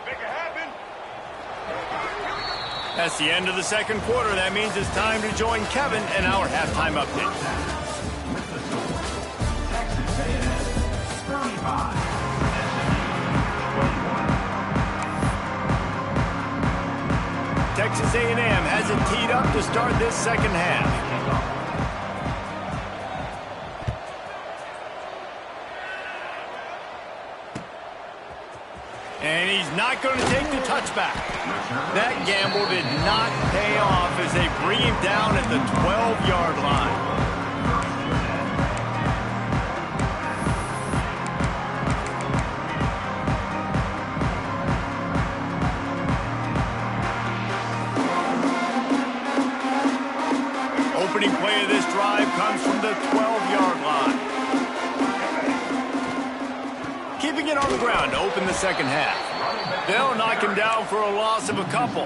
Make it happen. That's the end of the second quarter. That means it's time to join Kevin and our halftime update. Texas A&M 35. Texas A&M has it teed up to start this second half. And he's not going to take the touchback. That gamble did not pay off as they bring him down at the 12-yard line. Opening play of this drive comes from the 12-yard line. Keeping it on the ground to open the second half. They'll knock him down for a loss of a couple.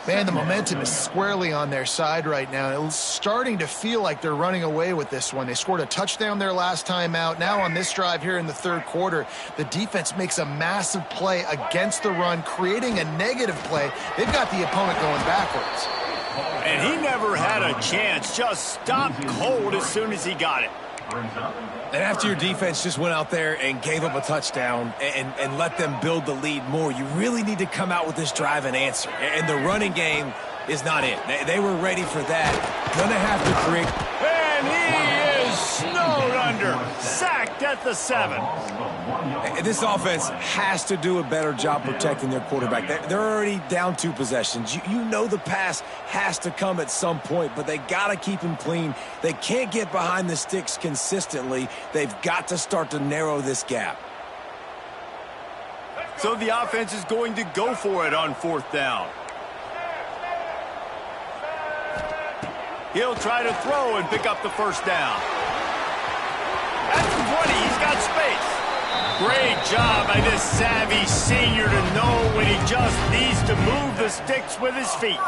Man, the momentum is squarely on their side right now. It's starting to feel like they're running away with this one. They scored a touchdown their last time out. Now on this drive here in the third quarter, the defense makes a massive play against the run, creating a negative play. They've got the opponent going backwards. And he never had a chance, just stopped cold as soon as he got it. And after your defense just went out there and gave up a touchdown and let them build the lead more, you really need to come out with this drive and answer. And the running game is not it. They were ready for that. Gonna have to create. And he is snowed under. Sacked at the 7. This offense has to do a better job protecting their quarterback. They're already down 2 possessions. You know the pass has to come at some point, but they got to keep him clean. They can't get behind the sticks consistently. They've got to start to narrow this gap. So the offense is going to go for it on fourth down. He'll try to throw and pick up the first down. At the 20, he's got space. Great job by this savvy senior to know when he just needs to move the sticks with his feet.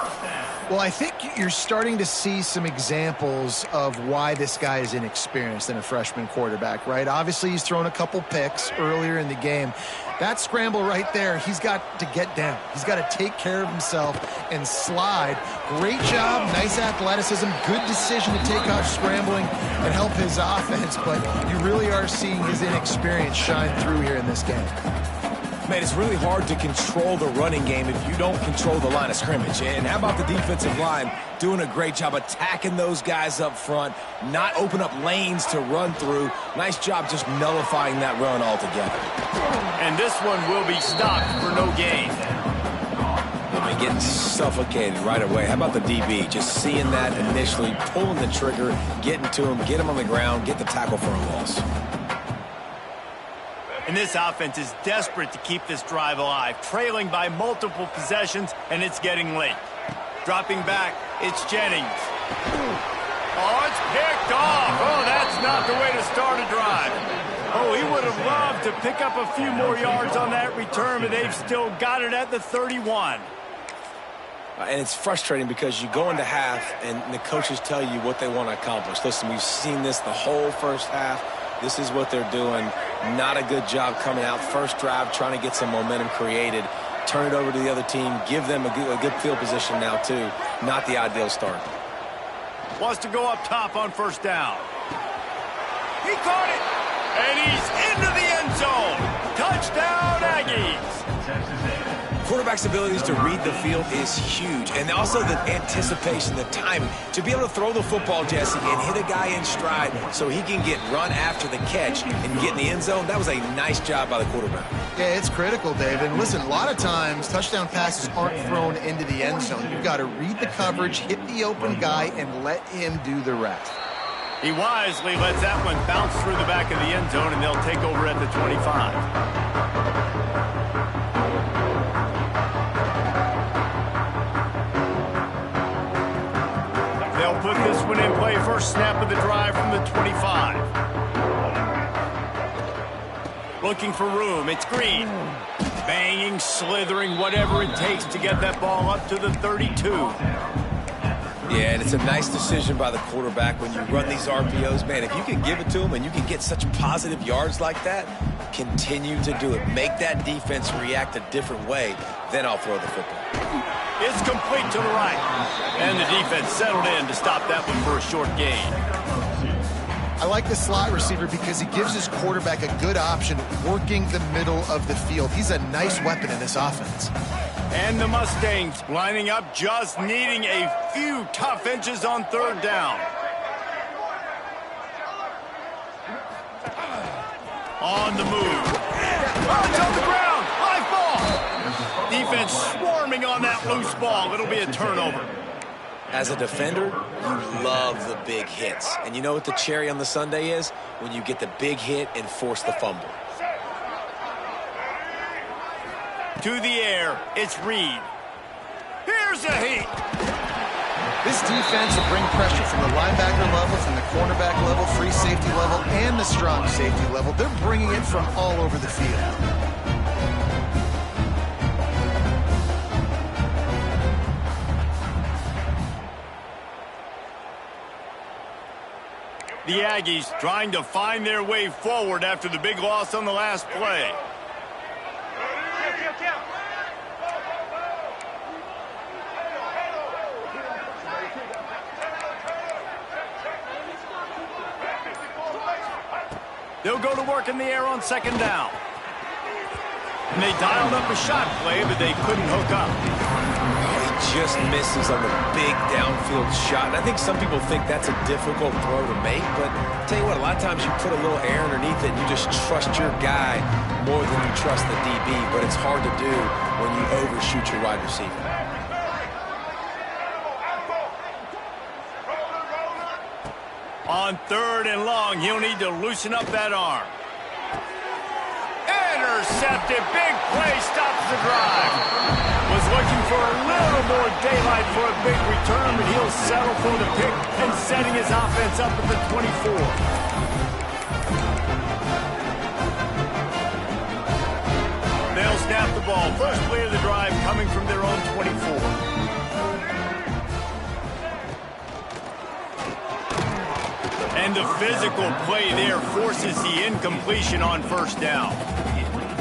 Well, I think you're starting to see some examples of why this guy is inexperienced in a freshman quarterback, right? Obviously, he's thrown a couple picks earlier in the game. That scramble right there, he's got to get down. He's got to take care of himself and slide. Great job, nice athleticism, good decision to take off scrambling and help his offense, but you really are seeing his inexperience shine through here in this game. Man, it's really hard to control the running game if you don't control the line of scrimmage. And how about the defensive line doing a great job attacking those guys up front, not open up lanes to run through. Nice job just nullifying that run altogether. And this one will be stopped for no gain. I mean, getting suffocated right away. How about the DB? Just seeing that initially, pulling the trigger, getting to him, get him on the ground, get the tackle for a loss. And this offense is desperate to keep this drive alive, trailing by multiple possessions, and it's getting late. Dropping back, it's Jennings. Oh, it's picked off. Oh, that's not the way to start a drive. Oh, he would have loved to pick up a few more yards on that return, but they've still got it at the 31. And it's frustrating because you go into half and the coaches tell you what they want to accomplish. Listen, we've seen this the whole first half. This is what they're doing. Not a good job coming out. First drive, trying to get some momentum created. Turn it over to the other team. Give them a good field position now, too. Not the ideal start. Wants to go up top on first down. He caught it, and he's into the end zone. Touchdown, Aggies. Quarterback's abilities to read the field is huge, and also the anticipation, the timing. To be able to throw the football, Jesse, and hit a guy in stride so he can get run after the catch and get in the end zone, that was a nice job by the quarterback. Yeah, it's critical, David. And listen, a lot of times touchdown passes aren't thrown into the end zone. You've got to read the coverage, hit the open guy, and let him do the rest. He wisely lets that one bounce through the back of the end zone, and they'll take over at the 25. They'll put this one in play. First snap of the drive from the 25. Looking for room. It's Green. Banging, slithering, whatever it takes to get that ball up to the 32. Yeah, and it's a nice decision by the quarterback when you run these RPOs. Man, if you can give it to him and you can get such positive yards like that, continue to do it. Make that defense react a different way, then I'll throw the football. It's complete to the right. And the defense settled in to stop that one for a short gain. I like the slot receiver because he gives his quarterback a good option working the middle of the field. He's a nice weapon in this offense. And the Mustangs lining up, just needing a few tough inches on third down. On the move. Oh, it's on the ground. High ball. Defense swarming on that loose ball. It'll be a turnover. As a defender, you love the big hits. And you know what the cherry on the sundae is? When you get the big hit and force the fumble. To the air, it's Reed. Here's a heat. This defense will bring pressure from the linebacker level, from the cornerback level, free safety level, and the strong safety level. They're bringing it from all over the field. The Aggies trying to find their way forward after the big loss on the last play. They'll go to work in the air on second down. And they dialed up a shot play, but they couldn't hook up. He just misses on the big downfield shot. And I think some people think that's a difficult throw to make, but I'll tell you what, a lot of times you put a little air underneath it and you just trust your guy more than you trust the DB, but it's hard to do when you overshoot your wide receiver. On third and long, he'll need to loosen up that arm. Intercepted. Big play stops the drive. Was looking for a little more daylight for a big return, but he'll settle for the pick and setting his offense up at the 24. They'll snap the ball. First play of the drive coming from their own 24. And the physical play there forces the incompletion on first down.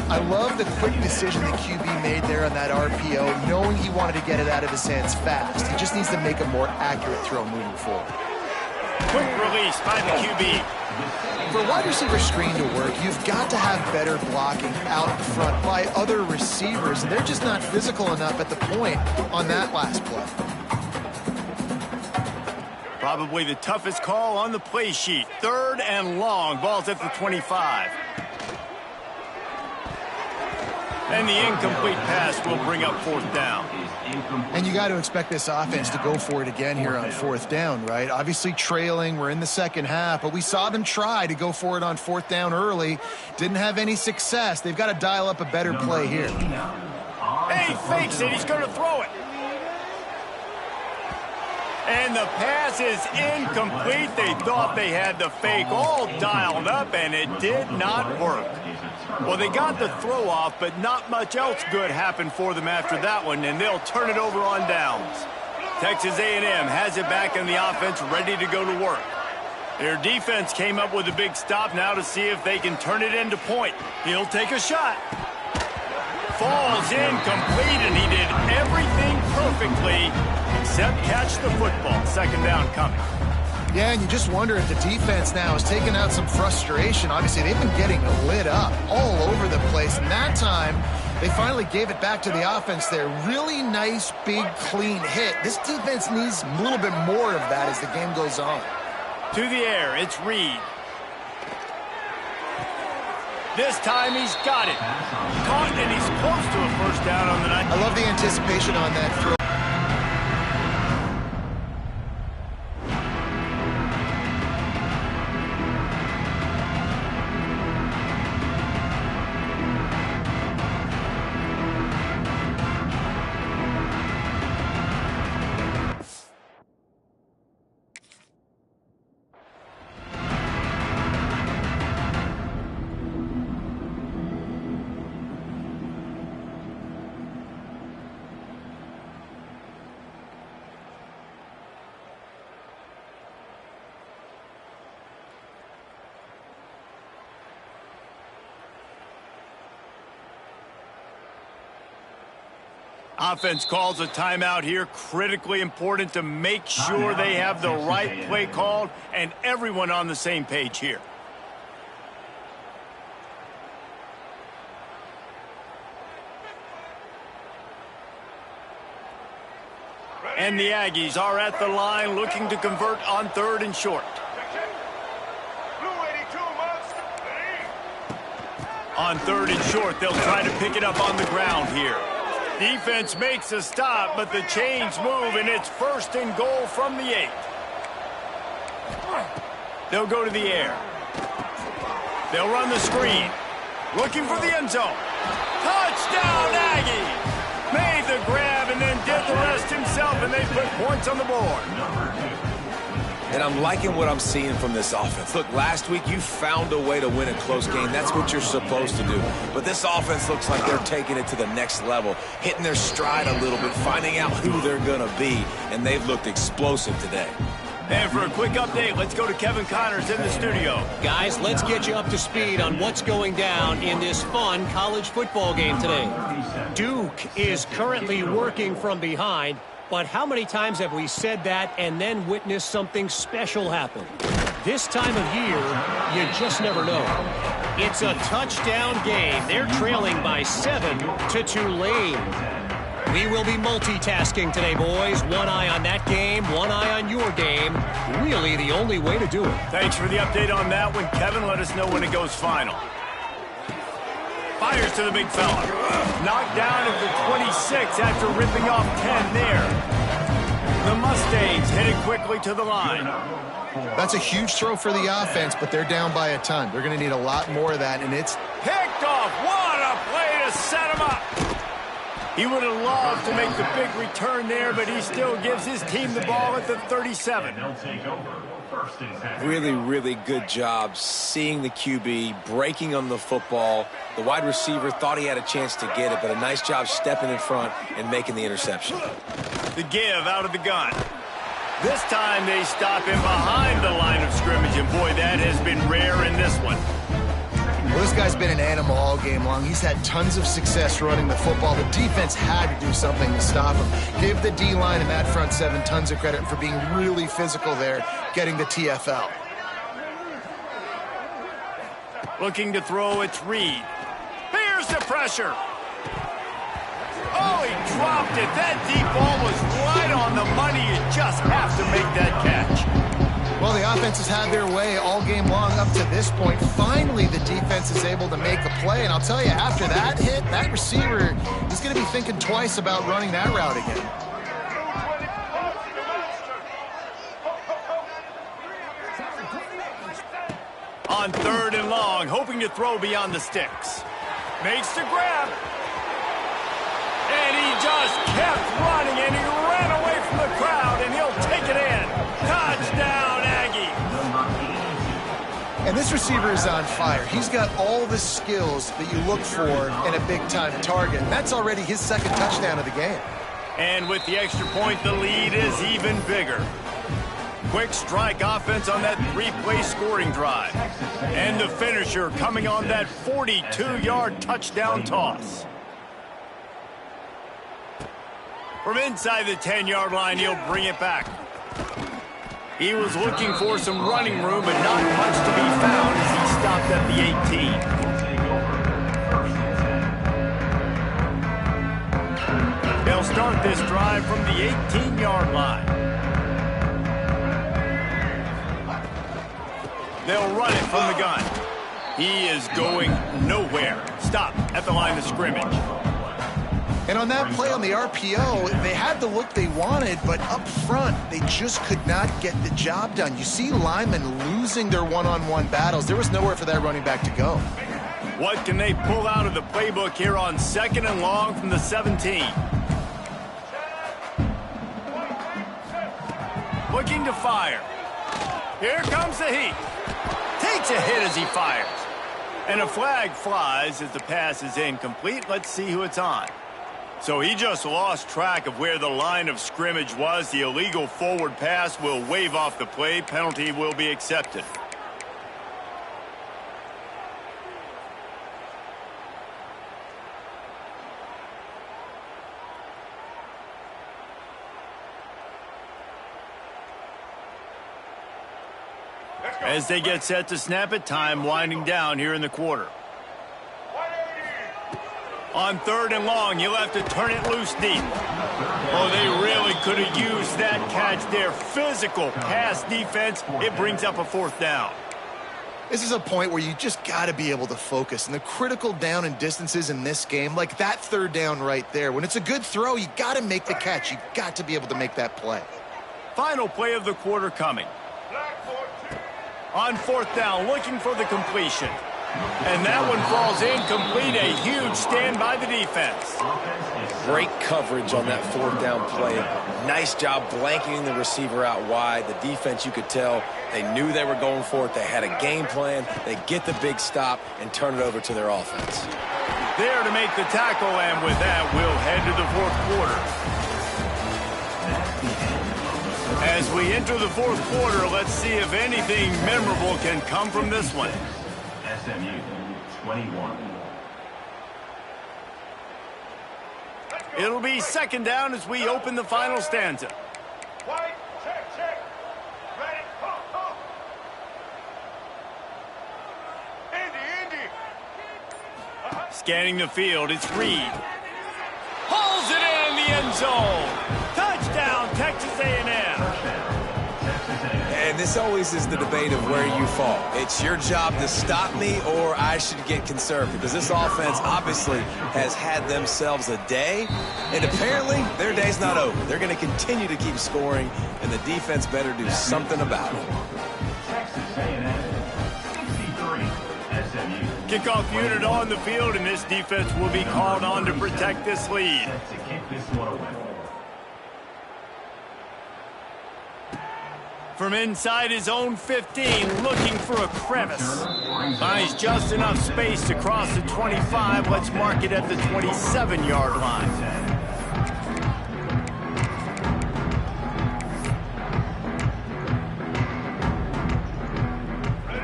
I love the quick decision the QB made there on that RPO, knowing he wanted to get it out of his hands fast. He just needs to make a more accurate throw moving forward. Quick release by the QB. For a wide receiver screen to work, you've got to have better blocking out in front by other receivers, and they're just not physical enough at the point on that last play. Probably the toughest call on the play sheet. Third and long. Ball's at the 25. And the incomplete pass will bring up fourth down. And you got to expect this offense to go for it again here on fourth down, right? Obviously trailing. We're in the second half, but we saw them try to go for it on fourth down early. Didn't have any success. They've got to dial up a better play here. And he fakes it. He's going to throw it. And the pass is incomplete. They thought they had the fake all dialed up, and it did not work. Well, they got the throw off, but not much else good happened for them after that one, and they'll turn it over on downs. Texas A&M has it back in the offense, ready to go to work. Their defense came up with a big stop now to see if they can turn it into point. He'll take a shot. Falls incomplete, and he did everything perfectly except catch the football. Second down coming. Yeah, and you just wonder if the defense now has taken out some frustration. Obviously, they've been getting lit up all over the place. And that time, they finally gave it back to the offense there. Really nice, big, clean hit. This defense needs a little bit more of that as the game goes on. To the air, it's Reed. This time he's got it. Caught, and he's close to a first down on the night. I love the anticipation on that throw. Offense calls a timeout here. Critically important to make sure they have the right play called and everyone on the same page here. And the Aggies are at the line looking to convert on 3rd and short. On 3rd and short, they'll try to pick it up on the ground here. Defense makes a stop, but the chains move, and it's 1st and goal from the 8. They'll go to the air. They'll run the screen. Looking for the end zone. Touchdown, Aggies! Made the grab and then did the rest himself, and they put points on the board. And I'm liking what I'm seeing from this offense. Look, last week you found a way to win a close game. That's what you're supposed to do. But this offense looks like they're taking it to the next level, hitting their stride a little bit, finding out who they're going to be, and they've looked explosive today. And for a quick update, let's go to Kevin Connors in the studio. Guys, let's get you up to speed on what's going down in this fun college football game today. Duke is currently working from behind. But how many times have we said that and then witnessed something special happen? This time of year, you just never know. It's a touchdown game. They're trailing by 7 to Tulane. We will be multitasking today, boys. One eye on that game, one eye on your game. Really the only way to do it. Thanks for the update on that one, Kevin. Let us know when it goes final. Fires to the big fella. Knocked down at the 26 after ripping off 10 there. The Mustangs headed quickly to the line. That's a huge throw for the offense, but they're down by a ton. They're going to need a lot more of that, and it's picked off. What a play to set him up. He would have loved to make the big return there, but he still gives his team the ball at the 37. Really, really good job seeing the QB, breaking on the football. The wide receiver thought he had a chance to get it, but a nice job stepping in front and making the interception. The give out of the gun. This time they stop him behind the line of scrimmage, and boy, that has been rare in this one. Well, this guy's been an animal all game long. He's had tons of success running the football. The defense had to do something to stop him. Give the D-line and that front 7 tons of credit for being really physical there, getting the TFL. Looking to throw, it's Reed. Here's the pressure. Oh, he dropped it. That deep ball was right on the money. You just have to make that catch. Well, the offense has had their way all game long up to this point. Finally, the defense is able to make a play. And I'll tell you, after that hit, that receiver is going to be thinking twice about running that route again. On 3rd and long, hoping to throw beyond the sticks. Makes the grab. And he just kept running, and he ran away from the crowd, and he'll take it in. Touchdown, Aggie. And this receiver is on fire. He's got all the skills that you look for in a big-time target. And that's already his 2nd touchdown of the game. And with the extra point, the lead is even bigger. quick strike offense on that three-play scoring drive. And the finisher coming on that 42-yard touchdown toss. From inside the 10-yard line, he'll bring it back. He was looking for some running room, but not much to be found as he stopped at the 18. They'll start this drive from the 18-yard line. They'll run it from the gun. He is going nowhere. Stop at the line of scrimmage. And on that play on the RPO, they had the look they wanted, but up front, they just could not get the job done. You see linemen losing their one-on-one battles. There was nowhere for that running back to go. What can they pull out of the playbook here on 2nd and long from the 17? Looking to fire. Here comes the heat. Takes a hit as he fires. And a flag flies as the pass is incomplete. Let's see who it's on. So he just lost track of where the line of scrimmage was. The illegal forward pass will wave off the play. Penalty will be accepted. As they get set to snap it, time winding down here in the quarter. On 3rd and long, you'll have to turn it loose deep. Oh, they really could have used that catch there. Physical pass defense. It brings up a 4th down. This is a point where you just got to be able to focus. And the critical down and distances in this game, like that 3rd down right there, when it's a good throw, you got to make the catch. You got to be able to make that play. Final play of the quarter coming. On 4th down, looking for the completion. And that one falls incomplete. A huge stand by the defense. Great coverage on that 4th down play. Nice job blanketing the receiver out wide. The defense, you could tell, they knew they were going for it. They had a game plan. They get the big stop and turn it over to their offense. There to make the tackle, and with that, we'll head to the 4th quarter. As we enter the 4th quarter, let's see if anything memorable can come from this one. SMU 21. It'll be 2nd down as we open the final stanza. White, check. Ready, go. Indy. Scanning the field, it's Reed. Hauls it in the end zone. Touchdown, Texas A&M. And this always is the debate of where you fall. It's your job to stop me, or I should get conservative, because this offense obviously has had themselves a day, and apparently their day's not over. They're going to continue to keep scoring, and the defense better do something about it. Texas A&M 63. SMU. Kickoff unit on the field, and this defense will be called on to protect this lead. To kick this one away. From inside his own 15, looking for a crevice. Finds just enough space to cross the 25. Let's mark it at the 27-yard line.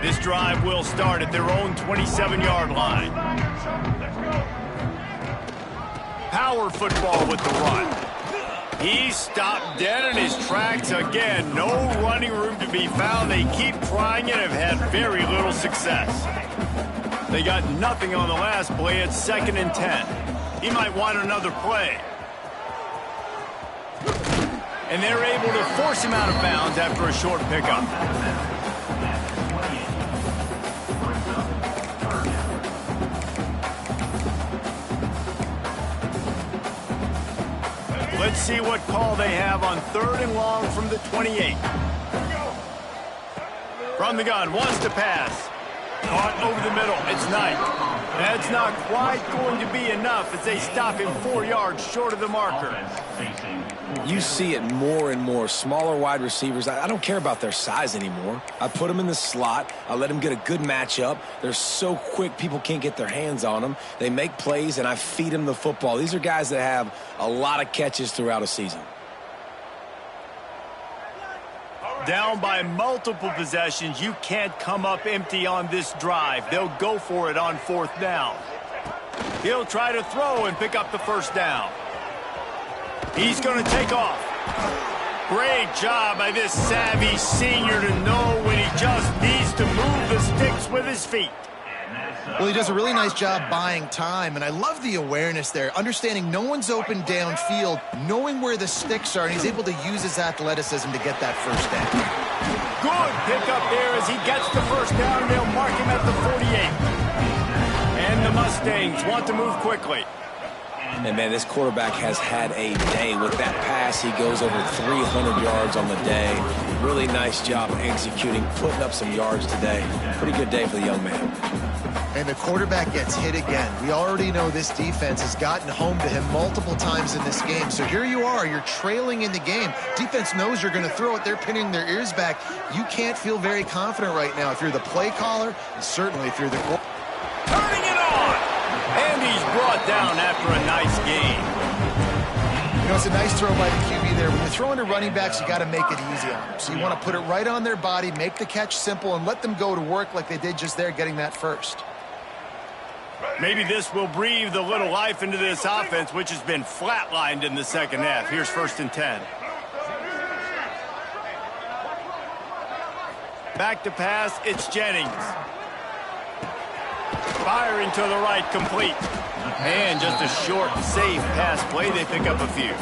This drive will start at their own 27-yard line. Power football with the run. He stopped dead in his tracks again. No running room to be found. They keep trying and have had very little success. They got nothing on the last play. It's 2nd and 10. He might want another play. And they're able to force him out of bounds after a short pickup. Let's see what call they have on 3rd and long from the 28. From the gun, wants to pass. Caught over the middle. It's Knight. That's not quite going to be enough as they stop him 4 yards short of the marker. You see it more and more. Smaller wide receivers, I don't care about their size anymore. I put them in the slot. I let them get a good matchup. They're so quick, people can't get their hands on them. They make plays, and I feed them the football. These are guys that have a lot of catches throughout a season. Down by multiple possessions, you can't come up empty on this drive. They'll go for it on 4th down. He'll try to throw and pick up the 1st down. He's going to take off. Great job by this savvy senior to know when he just needs to move the sticks with his feet. Well, he does a really nice job buying time, and I love the awareness there, understanding no one's open downfield, knowing where the sticks are, and he's able to use his athleticism to get that 1st down. Good pickup there as he gets the 1st down. They'll mark him at the 48. And the Mustangs want to move quickly. And, man, this quarterback has had a day. With that pass, he goes over 300 yards on the day. Really nice job executing, putting up some yards today. Pretty good day for the young man. And the quarterback gets hit again. We already know this defense has gotten home to him multiple times in this game. So here you are, you're trailing in the game. Defense knows you're going to throw it. They're pinning their ears back. You can't feel very confident right now if you're the play caller, and certainly if you're the quarterback. Turning it on! And he's brought down after a nice game. You know, it's a nice throw by the QB there. When you're throwing to running backs, you got to make it easy on them. So you want to put it right on their body, make the catch simple, and let them go to work like they did just there, getting that 1st. Maybe this will breathe a little life into this offense, which has been flatlined in the 2nd half. Here's 1st and 10. Back to pass, it's Jennings. Firing to the right, complete. And just a short, safe pass play. They pick up a few.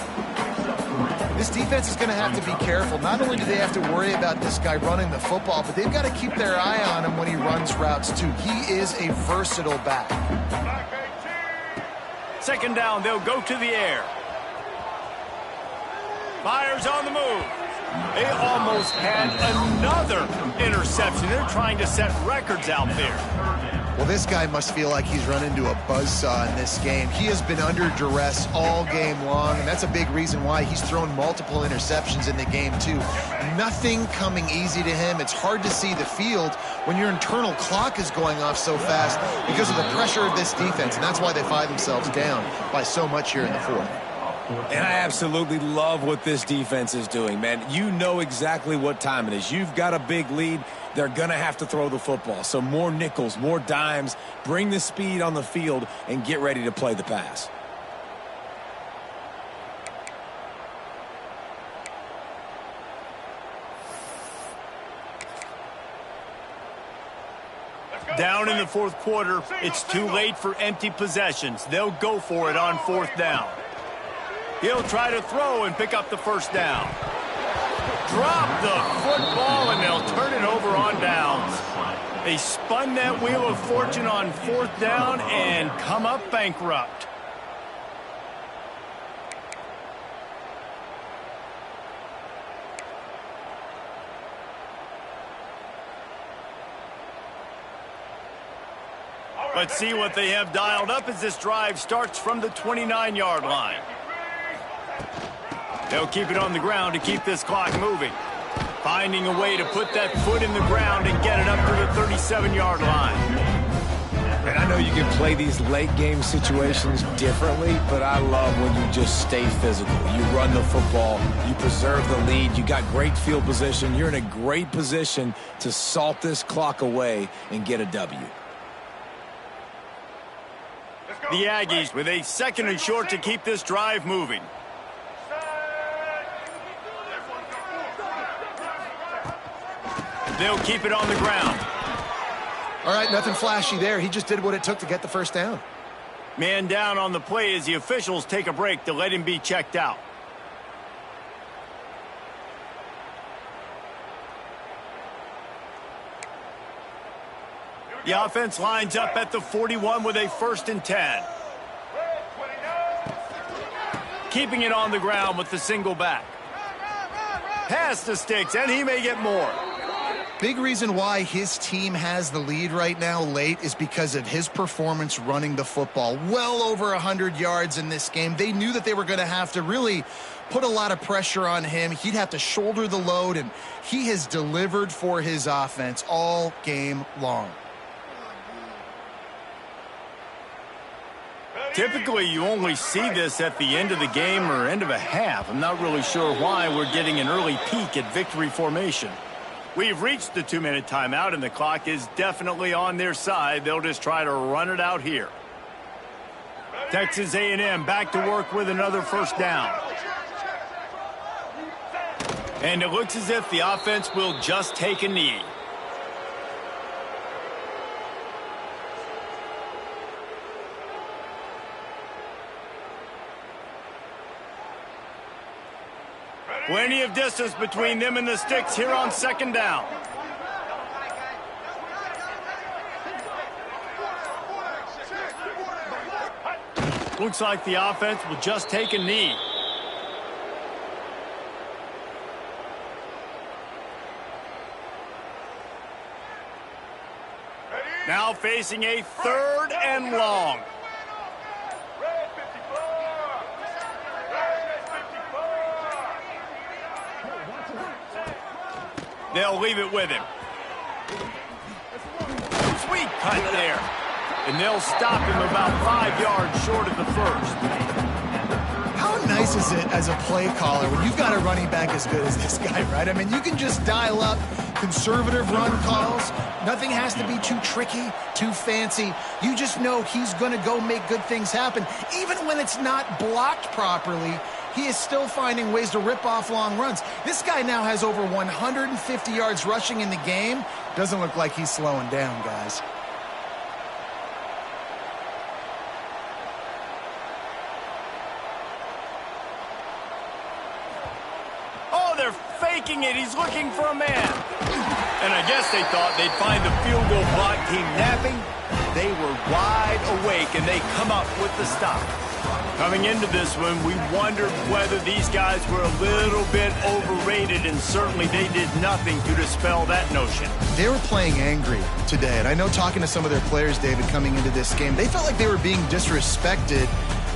This defense is going to have to be careful. Not only do they have to worry about this guy running the football, but they've got to keep their eye on him when he runs routes, too. He is a versatile back. 2nd down, they'll go to the air. Fires on the move. They almost had another interception. They're trying to set records out there. Well, this guy must feel like he's run into a buzzsaw in this game. He has been under duress all game long, and that's a big reason why he's thrown multiple interceptions in the game, too. Nothing coming easy to him. It's hard to see the field when your internal clock is going off so fast because of the pressure of this defense, and that's why they find themselves down by so much here in the 4th. And I absolutely love what this defense is doing, man. You know exactly what time it is. You've got a big lead. They're going to have to throw the football. So more nickels, more dimes, bring the speed on the field, and get ready to play the pass. Down in the 4th quarter, it's too late for empty possessions. They'll go for it on 4th down. He'll try to throw and pick up the 1st down. Drop the football, and they'll turn it over on downs. They spun that wheel of fortune on 4th down and come up bankrupt. Let's see what they have dialed up as this drive starts from the 29-yard line. They'll keep it on the ground to keep this clock moving. Finding a way to put that foot in the ground and get it up to the 37-yard line. And I know you can play these late game situations differently, but I love when you just stay physical. You run the football, you preserve the lead, you got great field position. You're in a great position to salt this clock away and get a W. The Aggies with a 2nd and short to keep this drive moving. They'll keep it on the ground. All right, nothing flashy there. He just did what it took to get the 1st down. Man down on the play as the officials take a break to let him be checked out. The offense lines up at the 41 with a 1st and 10. Keeping it on the ground with the single back. Pass the sticks, and he may get more. Big reason why his team has the lead right now late is because of his performance running the football. Well over 100 yards in this game. They knew that they were going to have to really put a lot of pressure on him. He'd have to shoulder the load, and he has delivered for his offense all game long. Typically, you only see this at the end of the game or end of a half. I'm not really sure why we're getting an early peek at victory formation. We've reached the 2-minute timeout, and the clock is definitely on their side. They'll just try to run it out here. Texas A&M back to work with another first down. And it looks as if the offense will just take a knee. Plenty of distance between them and the sticks here on second down. Looks like the offense will just take a knee. Now facing a 3rd and long. They'll leave it with him. Sweet cut there. And they'll stop him about 5 yards short of the first. How nice is it as a play caller when you've got a running back as good as this guy, right? I mean, you can just dial up conservative run calls. Nothing has to be too tricky, too fancy. You just know he's going to go make good things happen. Even when it's not blocked properly, he is still finding ways to rip off long runs. This guy now has over 150 yards rushing in the game. Doesn't look like he's slowing down, guys. Oh, they're faking it. He's looking for a man. And I guess they thought they'd find the field goal block team napping. They were wide awake, and they come up with the stop. Coming into this one, we wondered whether these guys were a little bit overrated, and certainly they did nothing to dispel that notion. They were playing angry today, and I know talking to some of their players, David, coming into this game, they felt like they were being disrespected.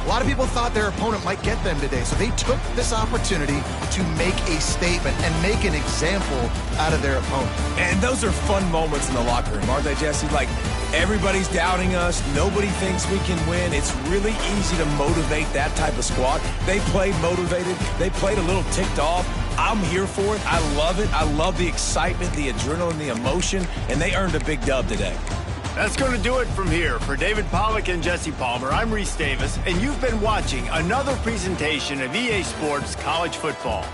A lot of people thought their opponent might get them today, so they took this opportunity to make a statement and make an example out of their opponent. And those are fun moments in the locker room, aren't they, Jesse? Like, everybody's doubting us. Nobody thinks we can win. It's really easy to motivate that type of squad. They played motivated. They played a little ticked off. I'm here for it. I love it. I love the excitement, the adrenaline, the emotion, and they earned a big dub today. That's going to do it from here. For David Pollack and Jesse Palmer, I'm Reese Davis, and you've been watching another presentation of EA Sports College Football.